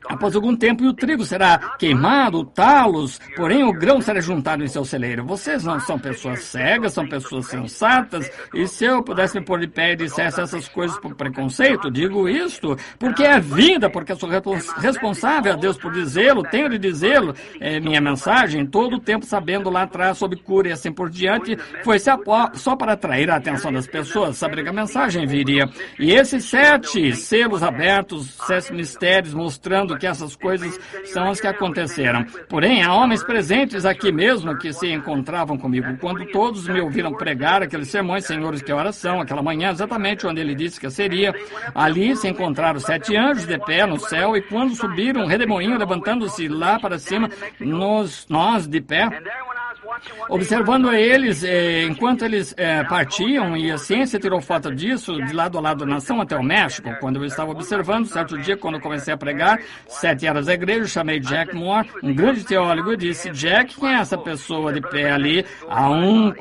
após algum tempo, e o trigo será queimado, talos, porém o grão será juntado em seu celeiro. Vocês não são pessoas cegas, são pessoas sensatas, e se eu pudesse me pôr de pé e dissesse essas coisas por preconceito, digo isto porque é vida, porque eu sou responsável a Deus por dizê-lo, tenho de dizê-lo, minha mensagem, todo o tempo sabendo lá atrás sobre cura e assim por diante, foi só para atrair a atenção das pessoas, saber que a mensagem viria. E esses 7 selos abertos, 7 mistérios mostrando que essas coisas são as que aconteceram. Porém, há homens presentes aqui mesmo que se encontravam comigo quando todos me ouviram pregar aqueles sermões, senhores, que oração, aquela manhã, exatamente onde ele disse que seria. Ali se encontraram 7 anjos de pé no céu, e quando subiram, um redemoinho levantando-se lá para cima, nós de pé, observando eles, enquanto eles partiam, e a ciência tirou foto disso, de lado a lado da nação até o México, quando eu estava observando, certo dia, quando eu comecei a pregar, 7 eras da igreja, chamei Jack Moore, um grande teólogo, e disse, Jack, quem é essa pessoa de pé ali? Há um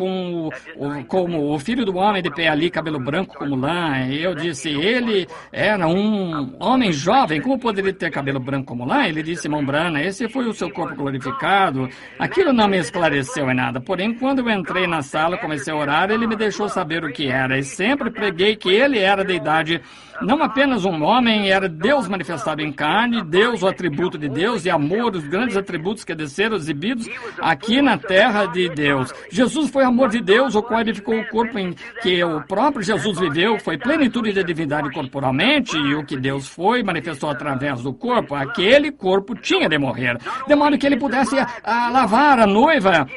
como o filho do homem de pé ali, cabelo branco como lã. E eu disse, ele era um homem jovem, como poderia ter cabelo branco como lã? Ele disse, irmão Branham, esse foi o seu corpo glorificado. Aquilo não me esclareceu em nada, porém, quando eu entrei na sala, comecei a orar, ele me deixou saber o que era, e sempre preguei que ele era a deidade, não apenas um homem, era Deus manifestado em carne, Deus, o atributo de Deus, e amor, os grandes atributos que desceram exibidos aqui na terra de Deus. Jesus foi amor de Deus, o qual edificou o corpo em que o próprio Jesus viveu, foi plenitude de divindade corporalmente, e o que Deus foi, manifestou através do corpo. Aquele corpo tinha de morrer, de modo que ele pudesse lavar a noiva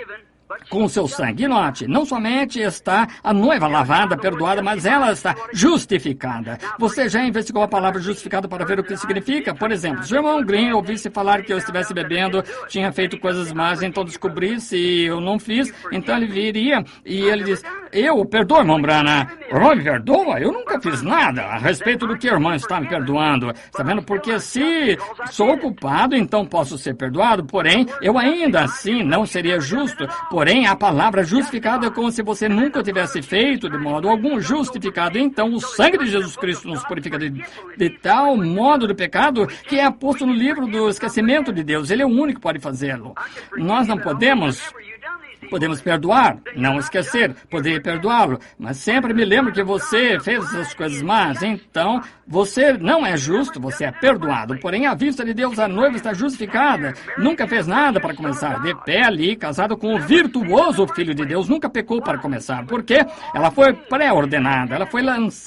com o seu sangue. Note, não somente está a noiva lavada, perdoada, mas ela está justificada. Você já investigou a palavra justificada para ver o que significa? Por exemplo, se o irmão Green ouvisse falar que eu estivesse bebendo, tinha feito coisas más, então descobrisse e eu não fiz, então ele viria e ele diz, eu perdoo, irmão Branham. O irmão me perdoa? Eu nunca fiz nada a respeito do que o irmão está me perdoando. Está vendo? Porque se sou culpado, então posso ser perdoado, porém, eu ainda assim não seria justo. Porém, a palavra justificado é como se você nunca tivesse feito de modo algum justificado. Então, o sangue de Jesus Cristo nos purifica de tal modo do pecado que é posto no livro do esquecimento de Deus. Ele é o único que pode fazê-lo. Nós não podemos perdoar, não esquecer, poder perdoá-lo, mas sempre me lembro que você fez essas coisas más, então você não é justo, você é perdoado. Porém, à vista de Deus, a noiva está justificada, nunca fez nada para começar, de pé ali, casada com o virtuoso Filho de Deus, nunca pecou para começar, porque ela foi pré-ordenada, ela foi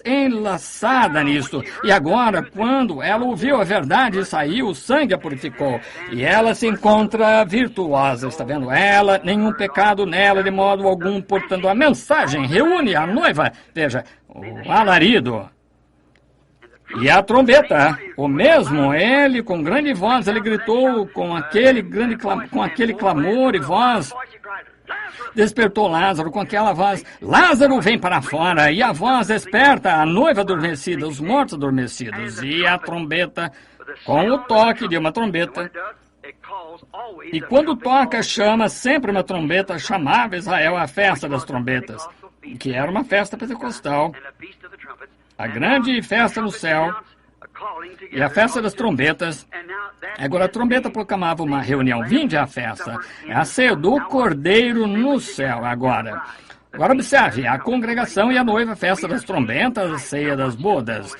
enlaçada nisso, e agora, quando ela ouviu a verdade e saiu, o sangue a purificou, e ela se encontra virtuosa, está vendo? Ela, nenhum pecado nela de modo algum, portanto a mensagem reúne a noiva, veja, o alarido e a trombeta, o mesmo, ele com grande voz, ele gritou com aquele clamor e voz, despertou Lázaro com aquela voz, Lázaro vem para fora, e a voz desperta a noiva adormecida, os mortos adormecidos, e a trombeta, com o toque de uma trombeta. E quando toca, chama sempre uma trombeta, chamava Israel a festa das trombetas, que era uma festa pentecostal, a grande festa no céu, e a festa das trombetas. Agora a trombeta proclamava uma reunião, vinde à festa, é a ceia do Cordeiro no céu. Agora observe, a congregação e a noiva, a festa das trombetas, a ceia das bodas.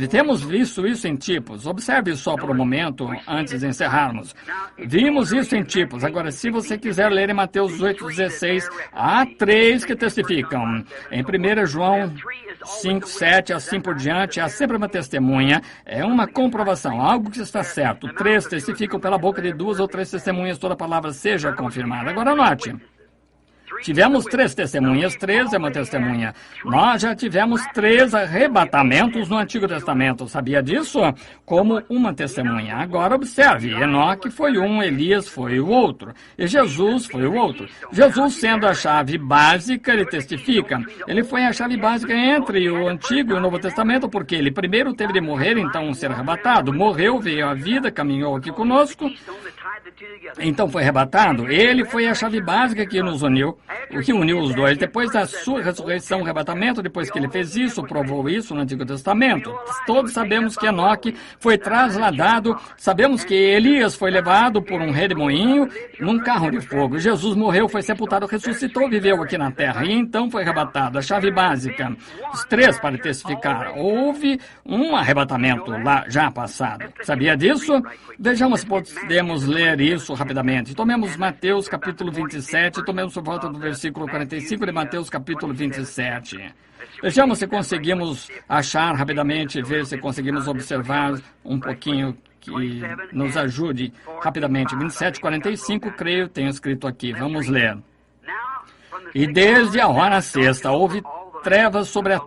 Temos visto isso em tipos. Observe só por um momento antes de encerrarmos. Vimos isso em tipos. Agora, se você quiser ler em Mateus 8,16, há 3 que testificam. Em 1 João 5, 7, assim por diante, há sempre uma testemunha. É uma comprovação, algo que está certo. 3 testificam pela boca de 2 ou 3 testemunhas, toda palavra seja confirmada. Agora, note. Tivemos 3 testemunhas, 3 é uma testemunha. Nós já tivemos 3 arrebatamentos no Antigo Testamento. Sabia disso? Como uma testemunha. Agora observe, Enoque foi um, Elias foi o outro. E Jesus foi o outro. Jesus, sendo a chave básica, ele testifica. Ele foi a chave básica entre o Antigo e o Novo Testamento, porque ele primeiro teve de morrer, então ser arrebatado. Morreu, veio à vida, caminhou aqui conosco. Então foi arrebatado. Ele foi a chave básica que nos uniu, o que uniu os dois. Depois da sua ressurreição, arrebatamento, depois que ele fez isso, provou isso no Antigo Testamento. Todos sabemos que Enoque foi trasladado, sabemos que Elias foi levado por um redemoinho num carro de fogo. Jesus morreu, foi sepultado, ressuscitou, viveu aqui na terra e então foi arrebatado. A chave básica, os 3 para testificar. Houve um arrebatamento lá já passado. Sabia disso? Vejamos se podemos ler isso rapidamente. Tomemos Mateus capítulo 27, tomemos por volta do versículo 45 de Mateus capítulo 27. Vejamos se conseguimos achar rapidamente, ver se conseguimos observar um pouquinho que nos ajude rapidamente. 27, 45, creio, tenho escrito aqui. Vamos ler. E desde a hora sexta houve trevas sobre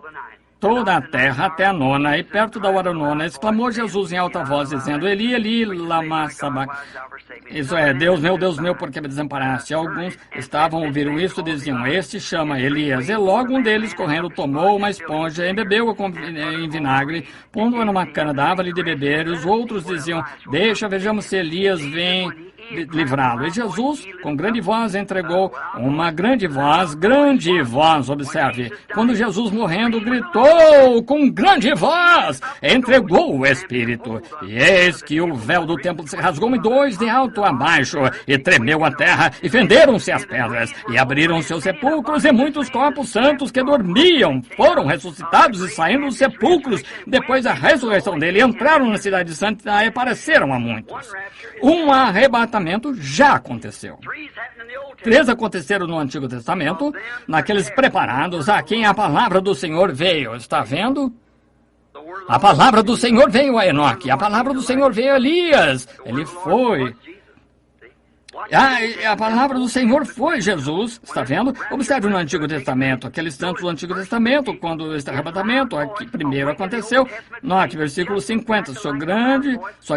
toda a terra até a 9ª, e perto da hora 9ª, exclamou Jesus em alta voz, dizendo, Eli, Eli, lama sabachthani. Isso é, Deus meu, por que me desamparaste? Alguns estavam ouvindo isso e diziam, este chama Elias. E logo um deles, correndo, tomou uma esponja, embebeu-a em vinagre, pondo-a numa cana, dava-lhe de beber, e os outros diziam, deixa, vejamos se Elias vem livrá-lo. E Jesus, com grande voz, entregou uma grande voz, observe. Quando Jesus, morrendo, gritou com grande voz, entregou o Espírito. E eis que o véu do templo se rasgou em 2 de alto a baixo, e tremeu a terra, e fenderam-se as pedras, e abriram-se os sepulcros, e muitos corpos santos que dormiam foram ressuscitados e saindo dos sepulcros, depois da ressurreição dele, entraram na cidade santa e apareceram a muitos. Um arrebatamento já aconteceu. 3 aconteceram no Antigo Testamento, naqueles preparados a quem a palavra do Senhor veio. Está vendo? A palavra do Senhor veio a Enoque, a palavra do Senhor veio a Elias. Ele foi. A palavra do Senhor foi Jesus, está vendo? Observe no Antigo Testamento, aqueles santos do Antigo Testamento, quando este arrebatamento aqui primeiro aconteceu. Note, versículo 50, sua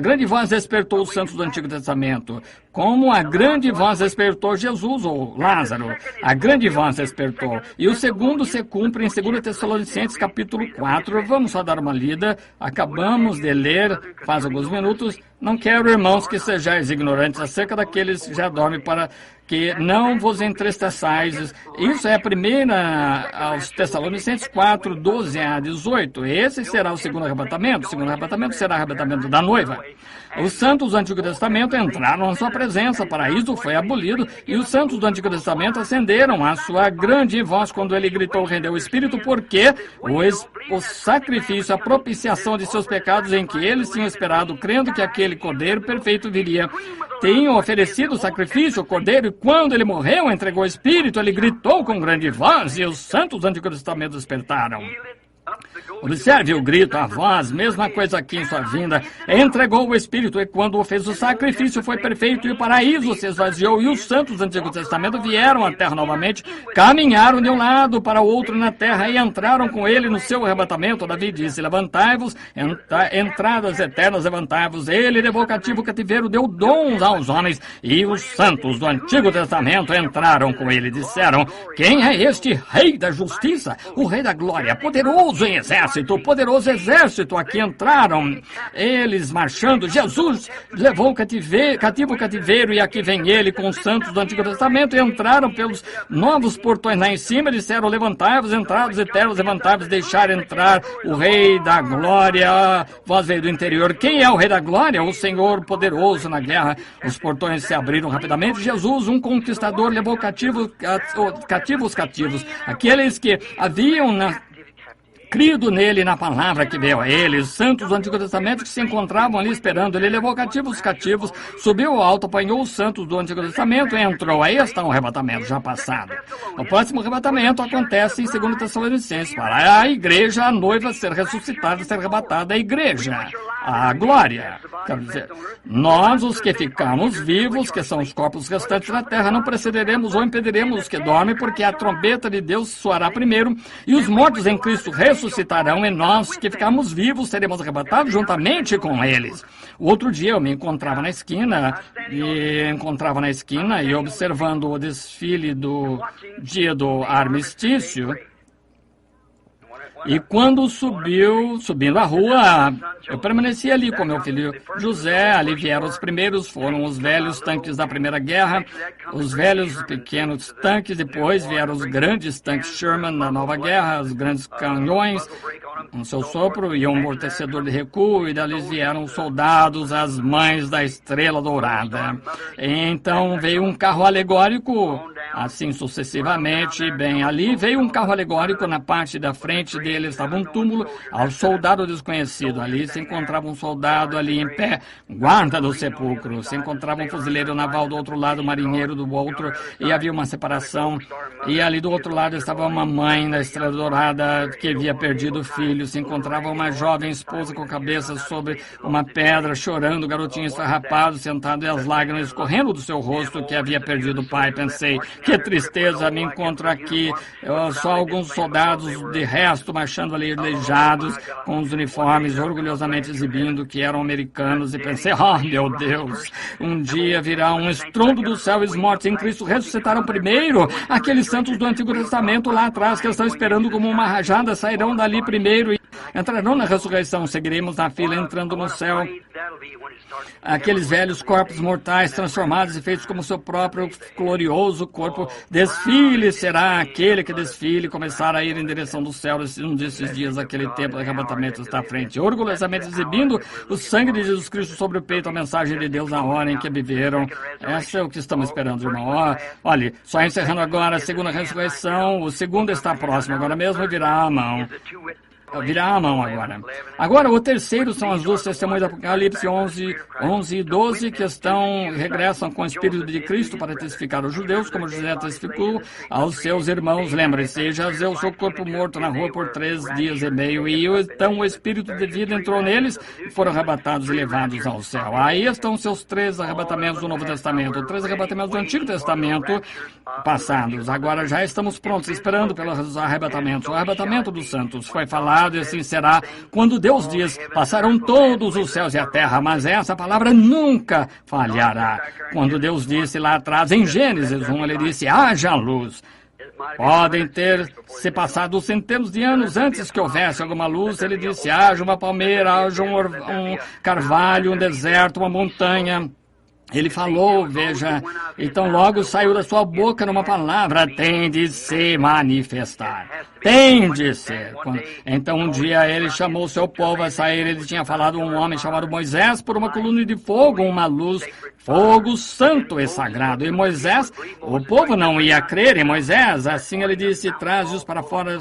grande voz despertou os santos do Antigo Testamento, como a grande voz despertou Jesus, ou Lázaro, a grande voz despertou. E o segundo se cumpre em 2 Tessalonicenses, capítulo 4, vamos só dar uma lida, acabamos de ler faz alguns minutos. Não quero, irmãos, que sejais ignorantes acerca daqueles que já dormem, para que não vos entristeçais. Isso é a primeira aos Tessalonicenses 4, 12 a 18. Esse será o segundo arrebatamento. O segundo arrebatamento será o arrebatamento da noiva. Os santos do Antigo Testamento entraram na sua presença, o paraíso foi abolido, e os santos do Antigo Testamento acenderam a sua grande voz quando ele gritou, rendeu o Espírito, porque o sacrifício, a propiciação de seus pecados em que eles tinham esperado, crendo que aquele Cordeiro perfeito viria, tinham oferecido o sacrifício, o Cordeiro, e quando ele morreu, entregou o Espírito, ele gritou com grande voz, e os santos do Antigo Testamento despertaram. Observe o grito, a voz, mesma coisa aqui em sua vinda. Entregou o Espírito, e quando fez o sacrifício foi perfeito, e o paraíso se esvaziou, e os santos do Antigo Testamento vieram à terra novamente, caminharam de um lado para o outro na terra, e entraram com ele no seu arrebatamento. Davi disse, levantai-vos, entradas eternas, levantai-vos. Ele levou cativo o cativeiro, deu dons aos homens, e os santos do Antigo Testamento entraram com ele, disseram, quem é este Rei da Justiça, o Rei da Glória, poderoso em exército, poderoso exército? Aqui entraram eles marchando. Jesus levou cativo o cativeiro, e aqui vem ele com os santos do Antigo Testamento, e entraram pelos novos portões lá em cima, disseram, levantai-vos, entrados eternos, levantai-vos, deixar entrar o Rei da Glória. Voz veio do interior, quem é o Rei da Glória? O Senhor poderoso na guerra. Os portões se abriram rapidamente. Jesus, um conquistador, levou cativo os cativos, aqueles que haviam crido nele, na palavra que veio a ele. Os santos do Antigo Testamento que se encontravam ali esperando. Ele levou cativos os cativos, subiu ao alto, apanhou os santos do Antigo Testamento e entrou. Aí está um arrebatamento já passado. O próximo arrebatamento acontece em 2 Tessalonicenses, para a igreja, a noiva ser ressuscitada, ser arrebatada, a igreja, a glória. Quer dizer, nós, os que ficamos vivos, que são os corpos restantes da terra, não precederemos ou impediremos os que dormem, porque a trombeta de Deus soará primeiro, e os mortos em Cristo ressuscitarão, e nós que ficamos vivos seremos arrebatados juntamente com eles. O outro dia eu me encontrava na esquina e observando o desfile do dia do armistício. E quando subindo a rua, eu permaneci ali com meu filho José. Ali vieram os primeiros, foram os velhos tanques da Primeira Guerra, os velhos pequenos tanques, depois vieram os grandes tanques Sherman da Nova Guerra, os grandes canhões, com seu sopro e um amortecedor de recuo, e dali vieram os soldados, as mães da Estrela Dourada. Então veio um carro alegórico, assim sucessivamente, bem ali veio um carro alegórico, na parte da frente dele estava um túmulo ao soldado desconhecido. Ali se encontrava um soldado ali em pé, guarda do sepulcro. Se encontrava um fuzileiro naval do outro lado, marinheiro do outro, e havia uma separação. E ali do outro lado estava uma mãe da Estrela Dourada que havia perdido o filho. Se encontrava uma jovem esposa com a cabeça sobre uma pedra, chorando, o garotinho esfarrapado, sentado e as lágrimas escorrendo do seu rosto, que havia perdido o pai. Pensei, que tristeza, me encontro aqui, só alguns soldados de resto, marchando ali aleijados, com os uniformes orgulhosamente exibindo que eram americanos, e pensei, meu Deus, um dia virá um estrondo do céu e os mortos em Cristo ressuscitaram primeiro. Aqueles santos do Antigo Testamento lá atrás, que estão esperando como uma rajada, sairão dali primeiro e entrarão na ressurreição. Seguiremos na fila entrando no céu. Aqueles velhos corpos mortais transformados e feitos como seu próprio glorioso corpo. Desfile será aquele que desfile começar a ir em direção do céu. Um desses dias, aquele tempo de arrebatamento está à frente, orgulhosamente exibindo o sangue de Jesus Cristo sobre o peito, a mensagem de Deus na hora em que viveram. Esse é o que estamos esperando, irmão. Olha, só encerrando agora a segunda ressurreição. O segundo está próximo agora mesmo e virá a mão. Virá a mão agora. Agora, o terceiro são as duas testemunhas do Apocalipse 11 e 12, que regressam com o Espírito de Cristo para testificar aos judeus, como José testificou aos seus irmãos. Lembre-se, jazeu seu corpo morto na rua por 3 dias e meio, e então o Espírito de vida entrou neles e foram arrebatados e levados ao céu. Aí estão seus 3 arrebatamentos do Novo Testamento, 3 arrebatamentos do Antigo Testamento passados. Agora já estamos prontos, esperando pelos arrebatamentos. O arrebatamento dos santos foi falado, e assim será quando Deus diz, passarão todos os céus e a terra, mas essa palavra nunca falhará. Quando Deus disse lá atrás, em Gênesis 1, ele disse, haja luz. Podem ter se passado centenas de anos antes que houvesse alguma luz. Ele disse, haja uma palmeira, haja um carvalho, um deserto, uma montanha. Ele falou, veja, então logo saiu da sua boca numa palavra, tem de se manifestar, tem de ser. Então um dia ele chamou seu povo a sair, ele tinha falado um homem chamado Moisés por uma coluna de fogo, uma luz, fogo santo e sagrado. E Moisés, o povo não ia crer em Moisés, assim ele disse, traze-os para fora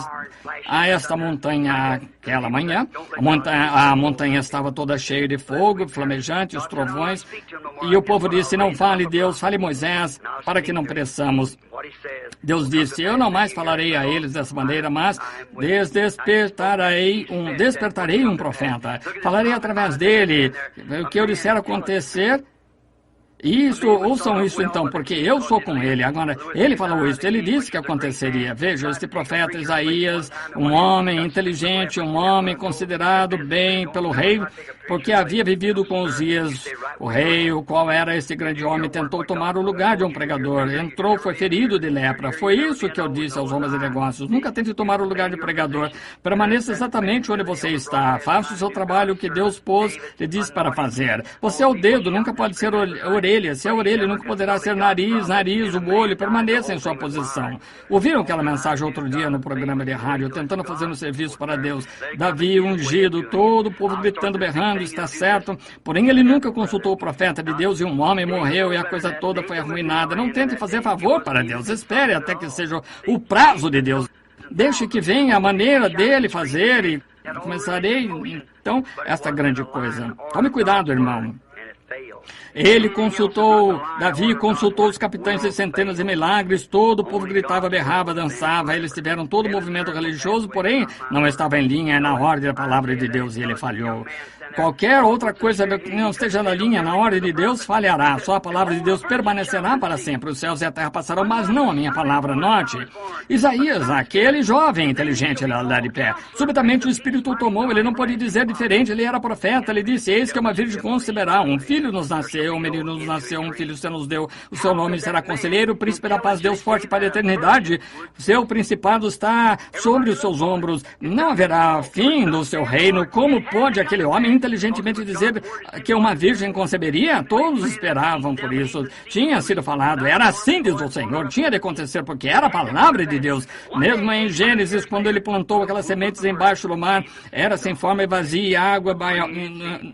a esta montanha aquela manhã. A montanha estava toda cheia de fogo, flamejante, os trovões, e o povo disse, não fale Deus, fale Moisés, para que não pereçamos. Deus disse, eu não mais falarei a eles dessa maneira, mas despertarei um profeta. Falarei através dele, o que eu disser acontecer. Isso, ouçam isso então, porque eu sou com ele. Agora, ele falou isso, ele disse que aconteceria. Veja, este profeta Isaías, um homem inteligente, um homem considerado bem pelo rei, porque havia vivido com Uzias, o rei, o qual era esse grande homem, tentou tomar o lugar de um pregador. Entrou, foi ferido de lepra. Foi isso que eu disse aos homens de negócios. Nunca tente tomar o lugar de pregador. Permaneça exatamente onde você está. Faça o seu trabalho que Deus pôs e disse para fazer. Você é o dedo, nunca pode ser orelha. Se é orelha, nunca poderá ser nariz, o olho. Permaneça em sua posição. Ouviram aquela mensagem outro dia no programa de rádio, tentando fazer um serviço para Deus? Davi ungido, todo o povo gritando, berrando, está certo. Porém, ele nunca consultou o profeta de Deus e um homem morreu e a coisa toda foi arruinada. Não tente fazer favor para Deus. Espere até que seja o prazo de Deus. deixe que venha a maneira dele fazer e começarei, então, esta grande coisa. Tome cuidado, irmão. Davi consultou os capitães de centenas de milagres, todo o povo gritava, berrava, dançava, eles tiveram todo o movimento religioso, porém, não estava em linha na ordem da palavra de Deus e ele falhou. Qualquer outra coisa que não esteja na linha, na ordem de Deus, falhará. Só a palavra de Deus permanecerá para sempre. Os céus e a terra passarão, mas não a minha palavra. Note, Isaías, aquele jovem inteligente, ele lá de pé. Subitamente o Espírito o tomou, ele não podia dizer diferente, ele era profeta. Ele disse, eis que uma virgem conceberá, um filho nos nasceu, um menino nos nasceu, um filho se nos deu. O seu nome será Conselheiro, Príncipe da Paz, Deus forte para a eternidade. Seu principado está sobre os seus ombros. Não haverá fim no seu reino. Como pode aquele homem inteligentemente dizer que uma virgem conceberia? Todos esperavam por isso. Tinha sido falado. Era assim, diz o Senhor. Tinha de acontecer porque era a palavra de Deus. Mesmo em Gênesis, quando ele plantou aquelas sementes embaixo do mar, era sem forma e vazia, e água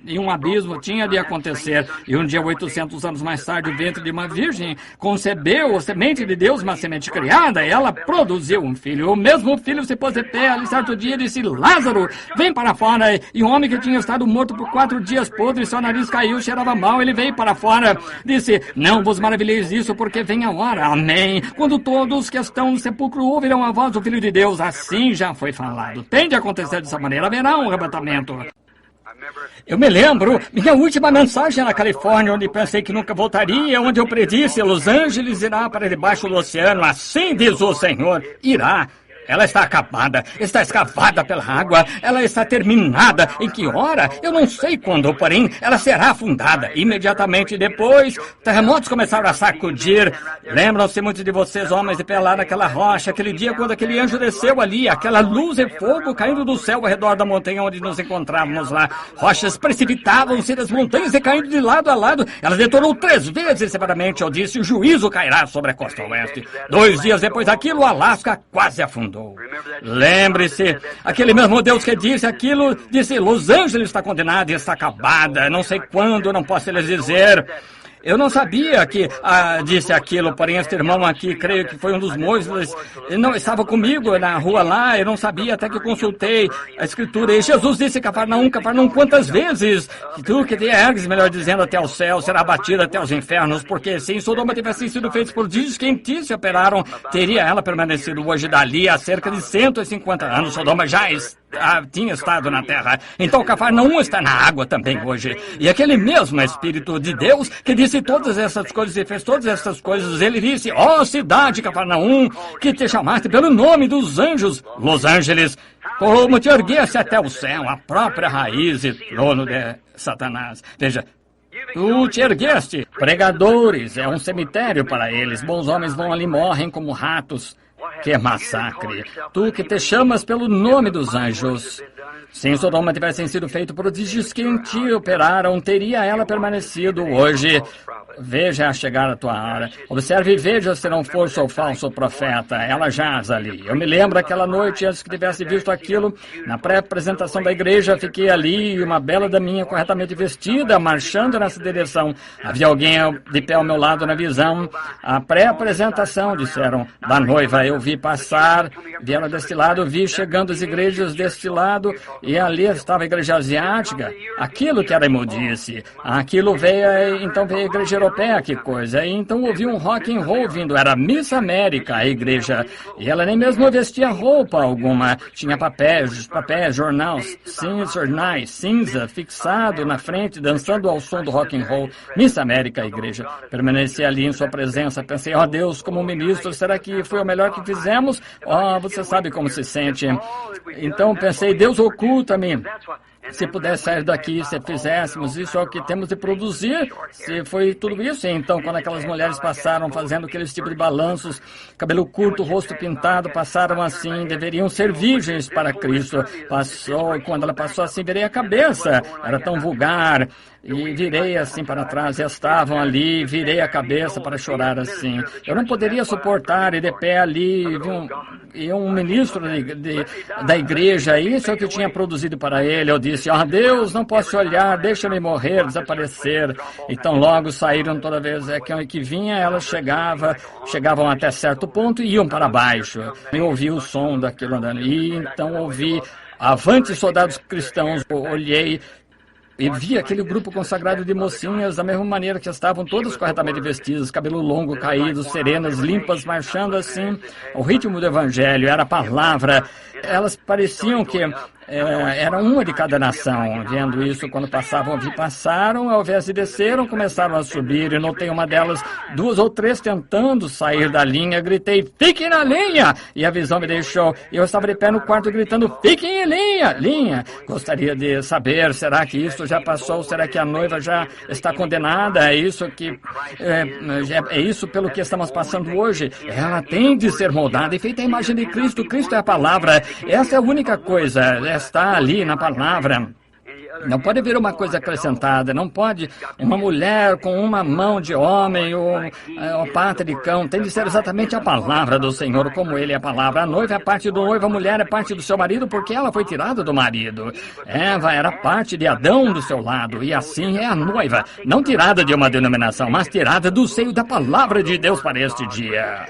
e um abismo. Tinha de acontecer. E um dia, 800 anos mais tarde, o ventre de uma virgem concebeu a semente de Deus, uma semente criada, e ela produziu um filho. O mesmo filho se pôs de pé ali certo dia e disse, Lázaro, vem para fora. E um homem que tinha estado morto por 4 dias podre, seu nariz caiu, cheirava mal, ele veio para fora. Disse, não vos maravilheis disso, porque vem a hora. Amém. Quando todos que estão no sepulcro ouvirão a voz do Filho de Deus, assim já foi falado. Tem de acontecer dessa maneira, haverá um arrebatamento. Eu me lembro, minha última mensagem na Califórnia, onde pensei que nunca voltaria, onde eu predisse, Los Angeles irá para debaixo do oceano, assim diz o Senhor, irá. Ela está acabada, está escavada pela água, ela está terminada. Em que hora? Eu não sei quando, porém, ela será afundada. Imediatamente depois, terremotos começaram a sacudir. Lembram-se muitos de vocês, homens, de pé lá naquela rocha, aquele dia quando aquele anjo desceu ali, aquela luz e fogo caindo do céu ao redor da montanha onde nos encontrávamos lá. Rochas precipitavam-se das montanhas e caindo de lado a lado. Ela detonou 3 vezes severamente. Eu disse, o juízo cairá sobre a costa oeste. 2 dias depois daquilo, o Alasca quase afundou. Lembre-se, aquele mesmo Deus que disse aquilo, disse, Los Angeles está condenada e está acabada, não sei quando, não posso lhes dizer. Eu não sabia que disse aquilo, porém este irmão aqui, creio que foi um dos Moisés, ele não estava comigo na rua lá, eu não sabia até que consultei a escritura. E Jesus disse, Cafarnaum, quantas vezes? Tu que te ergues, melhor dizendo, até o céu, será abatido até os infernos, porque se em Sodoma tivessem sido feitos prodígios que em ti se operaram, teria ela permanecido hoje dali há cerca de 150 anos. Sodoma já tinha estado na terra. Então Cafarnaum está na água também hoje. E aquele mesmo Espírito de Deus que disse todas essas coisas e fez todas essas coisas, ele disse, ó cidade Cafarnaum, que te chamaste pelo nome dos anjos, Los Angeles, como te erguesse até o céu, a própria raiz e trono de Satanás. Veja, tu te ergueste. Pregadores, é um cemitério para eles. Bons homens vão ali, morrem como ratos. Que massacre! Tu que te chamas pelo nome dos anjos. Se em Sodoma tivessem sido feitos prodígios que em ti operaram, teria ela permanecido hoje. Veja a chegar a tua hora. Observe e veja se não for seu falso profeta. Ela jaz ali. Eu me lembro aquela noite, antes que tivesse visto aquilo, na pré-apresentação da igreja, fiquei ali e uma bela daminha corretamente vestida, marchando nessa direção. Havia alguém de pé ao meu lado na visão. A pré-apresentação, disseram, da noiva. Eu vi passar, vi ela deste lado, vi chegando as igrejas deste lado, e ali estava a igreja asiática. Aquilo que era imundice. Aquilo veio, então veio a igreja europeia, que coisa. E então ouvi um rock and roll vindo. Era Miss América, a igreja. E ela nem mesmo vestia roupa alguma. Tinha papéis, jornais, cinza, fixado na frente, dançando ao som do rock and roll. Miss América, a igreja. Permaneci ali em sua presença. Pensei, ó Deus, como ministro, será que foi o melhor que fizemos? Você sabe como se sente. Então pensei, Deus oculta-me. Se pudesse sair daqui, se fizéssemos isso, é o que temos de produzir. Se foi tudo isso, então, quando aquelas mulheres passaram fazendo aqueles tipos de balanços, cabelo curto, rosto pintado, passaram assim, deveriam ser virgens para Cristo. Passou, quando ela passou assim, virei a cabeça. Era tão vulgar. E virei assim para trás, e estavam ali, virei a cabeça para chorar assim. Eu não poderia suportar, e de pé ali, e um ministro da igreja, isso é o que tinha produzido para ele. Eu disse, Deus, não posso olhar, deixa-me morrer, desaparecer. Então logo saíram toda vez que vinha, elas chegavam até certo ponto e iam para baixo. Eu ouvi o som daquilo andando, e então ouvi, avante soldados cristãos, olhei, e vi aquele grupo consagrado de mocinhas da mesma maneira que estavam todas corretamente vestidas, cabelo longo, caído, serenas, limpas, marchando assim, ao ritmo do evangelho, era a palavra. Elas pareciam que era uma de cada nação. Vendo isso, quando passaram, ao invés de desceram, começaram a subir, e notei uma delas, 2 ou 3 tentando sair da linha. Gritei, fiquem na linha! E a visão me deixou. E eu estava de pé no quarto gritando, fiquem em linha! Linha! Gostaria de saber, será que isso já passou? Será que a noiva já está condenada? É isso pelo que estamos passando hoje? Ela tem de ser moldada e feita a imagem de Cristo. Cristo é a palavra. Essa é a única coisa. Está ali na palavra. Não pode haver uma coisa acrescentada, não pode uma mulher com uma mão de homem ou pata de cão, tem de ser exatamente a palavra do Senhor, como ele é a palavra. A noiva é parte do noivo, a mulher é parte do seu marido, porque ela foi tirada do marido. Eva era parte de Adão do seu lado, e assim é a noiva, não tirada de uma denominação, mas tirada do seio da palavra de Deus para este dia.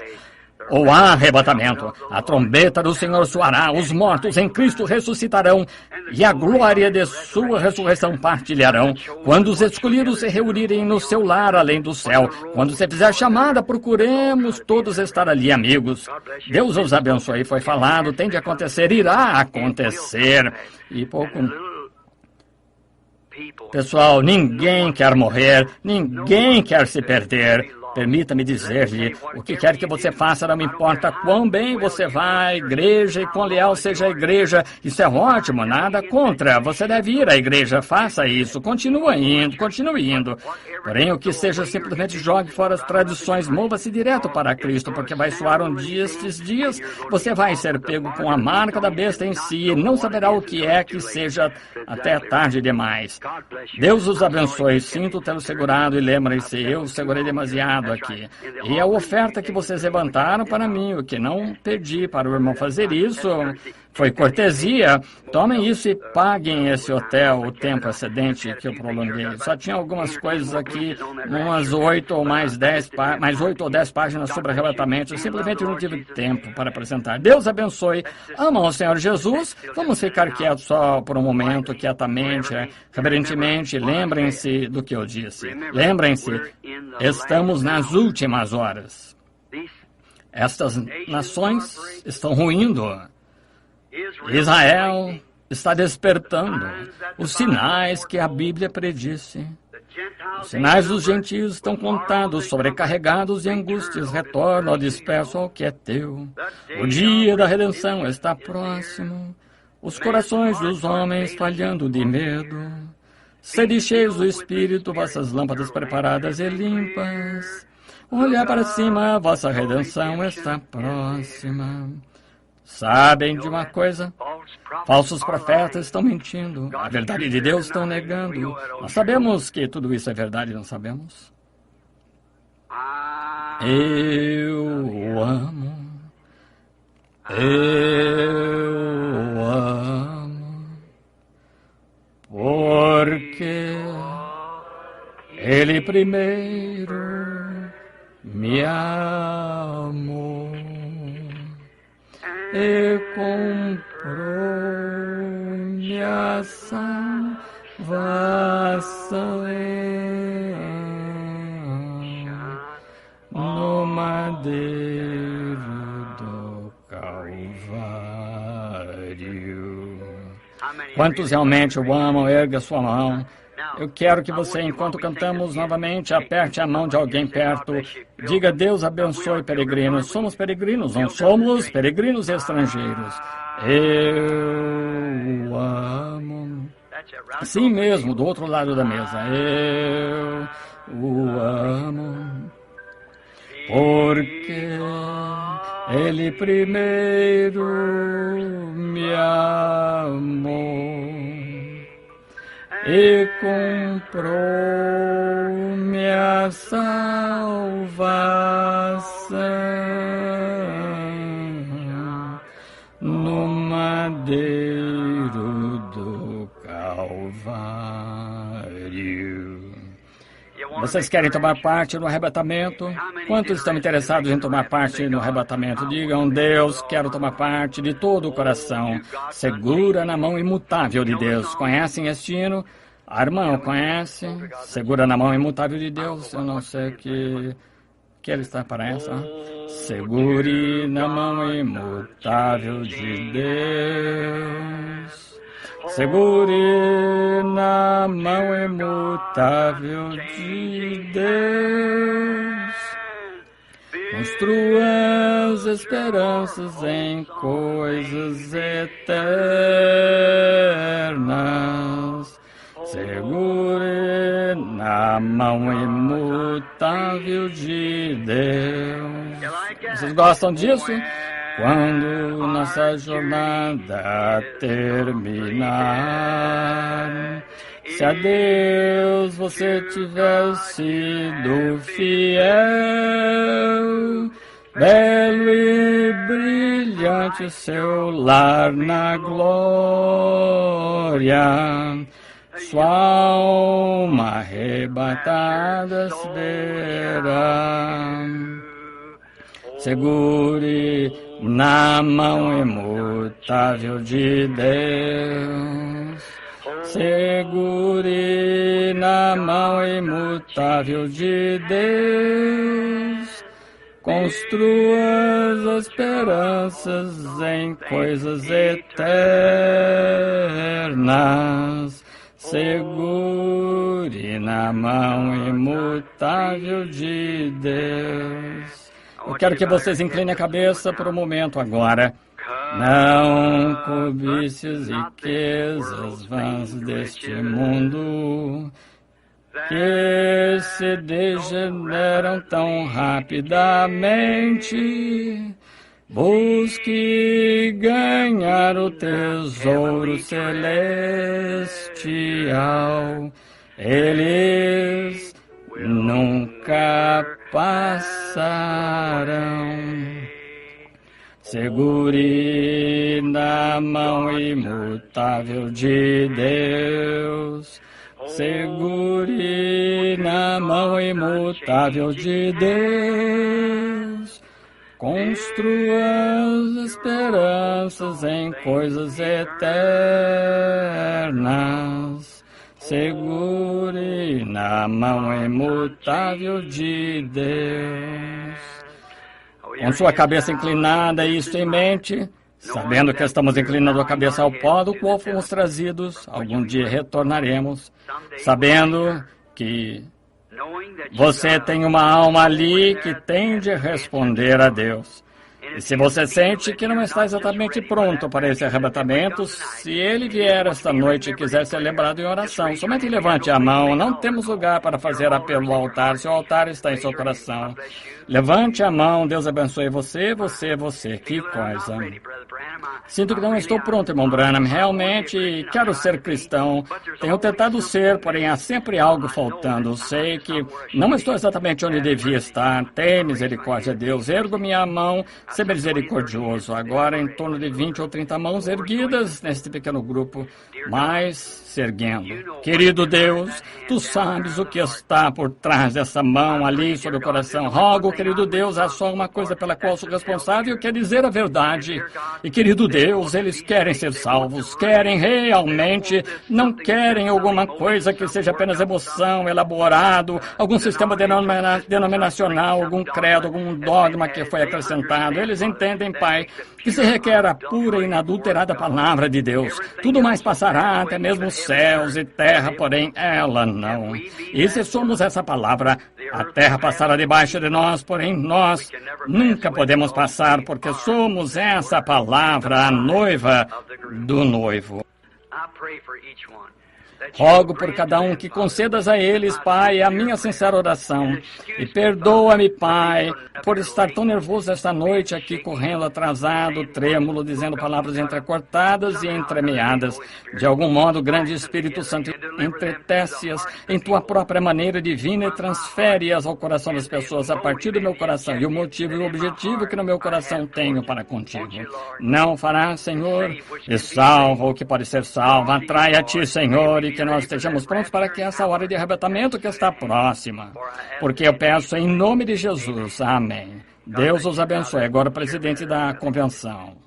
O arrebatamento, a trombeta do Senhor soará, os mortos em Cristo ressuscitarão, e a glória de sua ressurreição partilharão. Quando os escolhidos se reunirem no seu lar além do céu, quando você fizer chamada, procuremos todos estar ali, amigos. Deus os abençoe, foi falado, tem de acontecer, irá acontecer. E pouco... Pessoal, ninguém quer morrer, ninguém quer se perder. Permita-me dizer-lhe, o que quer que você faça, não me importa quão bem você vai à igreja e quão leal seja a igreja, isso é ótimo, nada contra. Você deve ir à igreja, faça isso, continue indo. Porém, o que seja, simplesmente jogue fora as tradições, mova-se direto para Cristo, porque vai soar um dia, estes dias, você vai ser pego com a marca da besta em si, e não saberá o que é que seja até tarde demais. Deus os abençoe, sinto tê-lo segurado e lembrem-se, eu segurei demasiado aqui. E a oferta que vocês levantaram para mim, o que não pedi para o irmão fazer isso, foi cortesia. Tomem isso e paguem esse hotel o tempo excedente que eu prolonguei. Só tinha algumas coisas aqui, umas 8 ou mais 10 páginas sobre arrebatamento. Eu simplesmente não tive tempo para apresentar. Deus abençoe. Amam o Senhor Jesus. Vamos ficar quietos só por um momento, quietamente, reverentemente. Lembrem-se do que eu disse. Lembrem-se, estamos nas últimas horas. Estas nações estão ruindo. Israel está despertando. Os sinais que a Bíblia predisse. Os sinais dos gentios estão contados, sobrecarregados de angústias. Retorna ao disperso ao que é teu. O dia da redenção está próximo. Os corações dos homens falhando de medo. Sede cheios do Espírito, vossas lâmpadas preparadas e limpas. Olhar para cima, vossa redenção está próxima. Sabem de uma coisa? Falsos profetas estão mentindo. A verdade de Deus estão negando. Nós sabemos que tudo isso é verdade, não sabemos? Eu amo. Eu amo. Porque Ele primeiro me amou e comprou minha salvação no madeiro do Calvário. Quantos realmente o amam? Erga sua mão. Eu quero que você, enquanto cantamos novamente, aperte a mão de alguém perto. Diga, Deus abençoe peregrinos. Somos peregrinos, não somos peregrinos estrangeiros. Eu amo. Assim mesmo, do outro lado da mesa. Eu o amo. Porque Ele primeiro me amou e comprou minha salvação Vocês querem tomar parte no arrebatamento? Quantos estão interessados em tomar parte no arrebatamento? Digam, Deus, quero tomar parte de todo o coração. Segura na mão imutável de Deus. Conhecem este hino? A irmã conhece? Segura na mão imutável de Deus. Eu não sei que ele está para essa. Segure na mão imutável de Deus. Segure na mão imutável de Deus. Construa as esperanças em coisas eternas. Segure na mão imutável de Deus. Vocês gostam disso? Quando nossa jornada terminar, se a Deus você tiver sido fiel, belo e brilhante o seu lar na glória, sua alma arrebatada se verá. Segure na mão imutável de Deus. Segure na mão imutável de Deus. Construa as esperanças em coisas eternas. Segure na mão imutável de Deus. Eu quero que vocês inclinem a cabeça por um momento agora. Não cobice as riquezas vãs deste mundo, que se degeneram tão rapidamente. Busque ganhar o tesouro celestial. Eles nunca passarão. Segure na mão imutável de Deus. Segure na mão imutável de Deus. Construa as esperanças em coisas eternas. Segure na mão imutável de Deus. Com sua cabeça inclinada e isto em mente, sabendo que estamos inclinando a cabeça ao pó do qual fomos trazidos, algum dia retornaremos, sabendo que você tem uma alma ali que tem de responder a Deus. E se você sente que não está exatamente pronto para esse arrebatamento, se ele vier esta noite e quiser ser lembrado em oração, somente levante a mão. Não temos lugar para fazer apelo ao altar, se o altar está em seu coração. Levante a mão, Deus abençoe você. Que coisa. Sinto que não estou pronto, irmão Branham. Realmente quero ser cristão. Tenho tentado ser, porém há sempre algo faltando. Sei que não estou exatamente onde devia estar. Tem misericórdia, Deus. Ergo minha mão, ser misericordioso. Agora em torno de 20 ou 30 mãos erguidas neste pequeno grupo, mas se erguendo. Querido Deus, Tu sabes o que está por trás dessa mão ali sobre o coração. Rogo, querido Deus, há só uma coisa pela qual sou responsável, que é dizer a verdade. E, querido Deus, eles querem ser salvos, querem realmente, não querem alguma coisa que seja apenas emoção, elaborado, algum sistema denominacional, algum credo, algum dogma que foi acrescentado. Eles entendem, Pai, que se requer a pura e inadulterada palavra de Deus. Tudo mais passará, até mesmo os céus e terra, porém ela não. E se somos essa palavra, a terra passará debaixo de nós, porém nós nunca podemos passar, porque somos essa palavra, a noiva do noivo. Rogo por cada um que concedas a eles, Pai, a minha sincera oração. E perdoa-me, Pai, por estar tão nervoso esta noite aqui, correndo atrasado, trêmulo, dizendo palavras entrecortadas e entremeadas. De algum modo, o grande Espírito Santo entretece-as em tua própria maneira divina e transfere-as ao coração das pessoas a partir do meu coração. E o motivo e o objetivo que no meu coração tenho para contigo. Não fará, Senhor, e salva o que pode ser salvo. Atrai a ti, Senhor, e e que nós estejamos prontos para que essa hora de arrebatamento que está próxima. Porque eu peço em nome de Jesus. Amém. Deus os abençoe. Agora o presidente da convenção.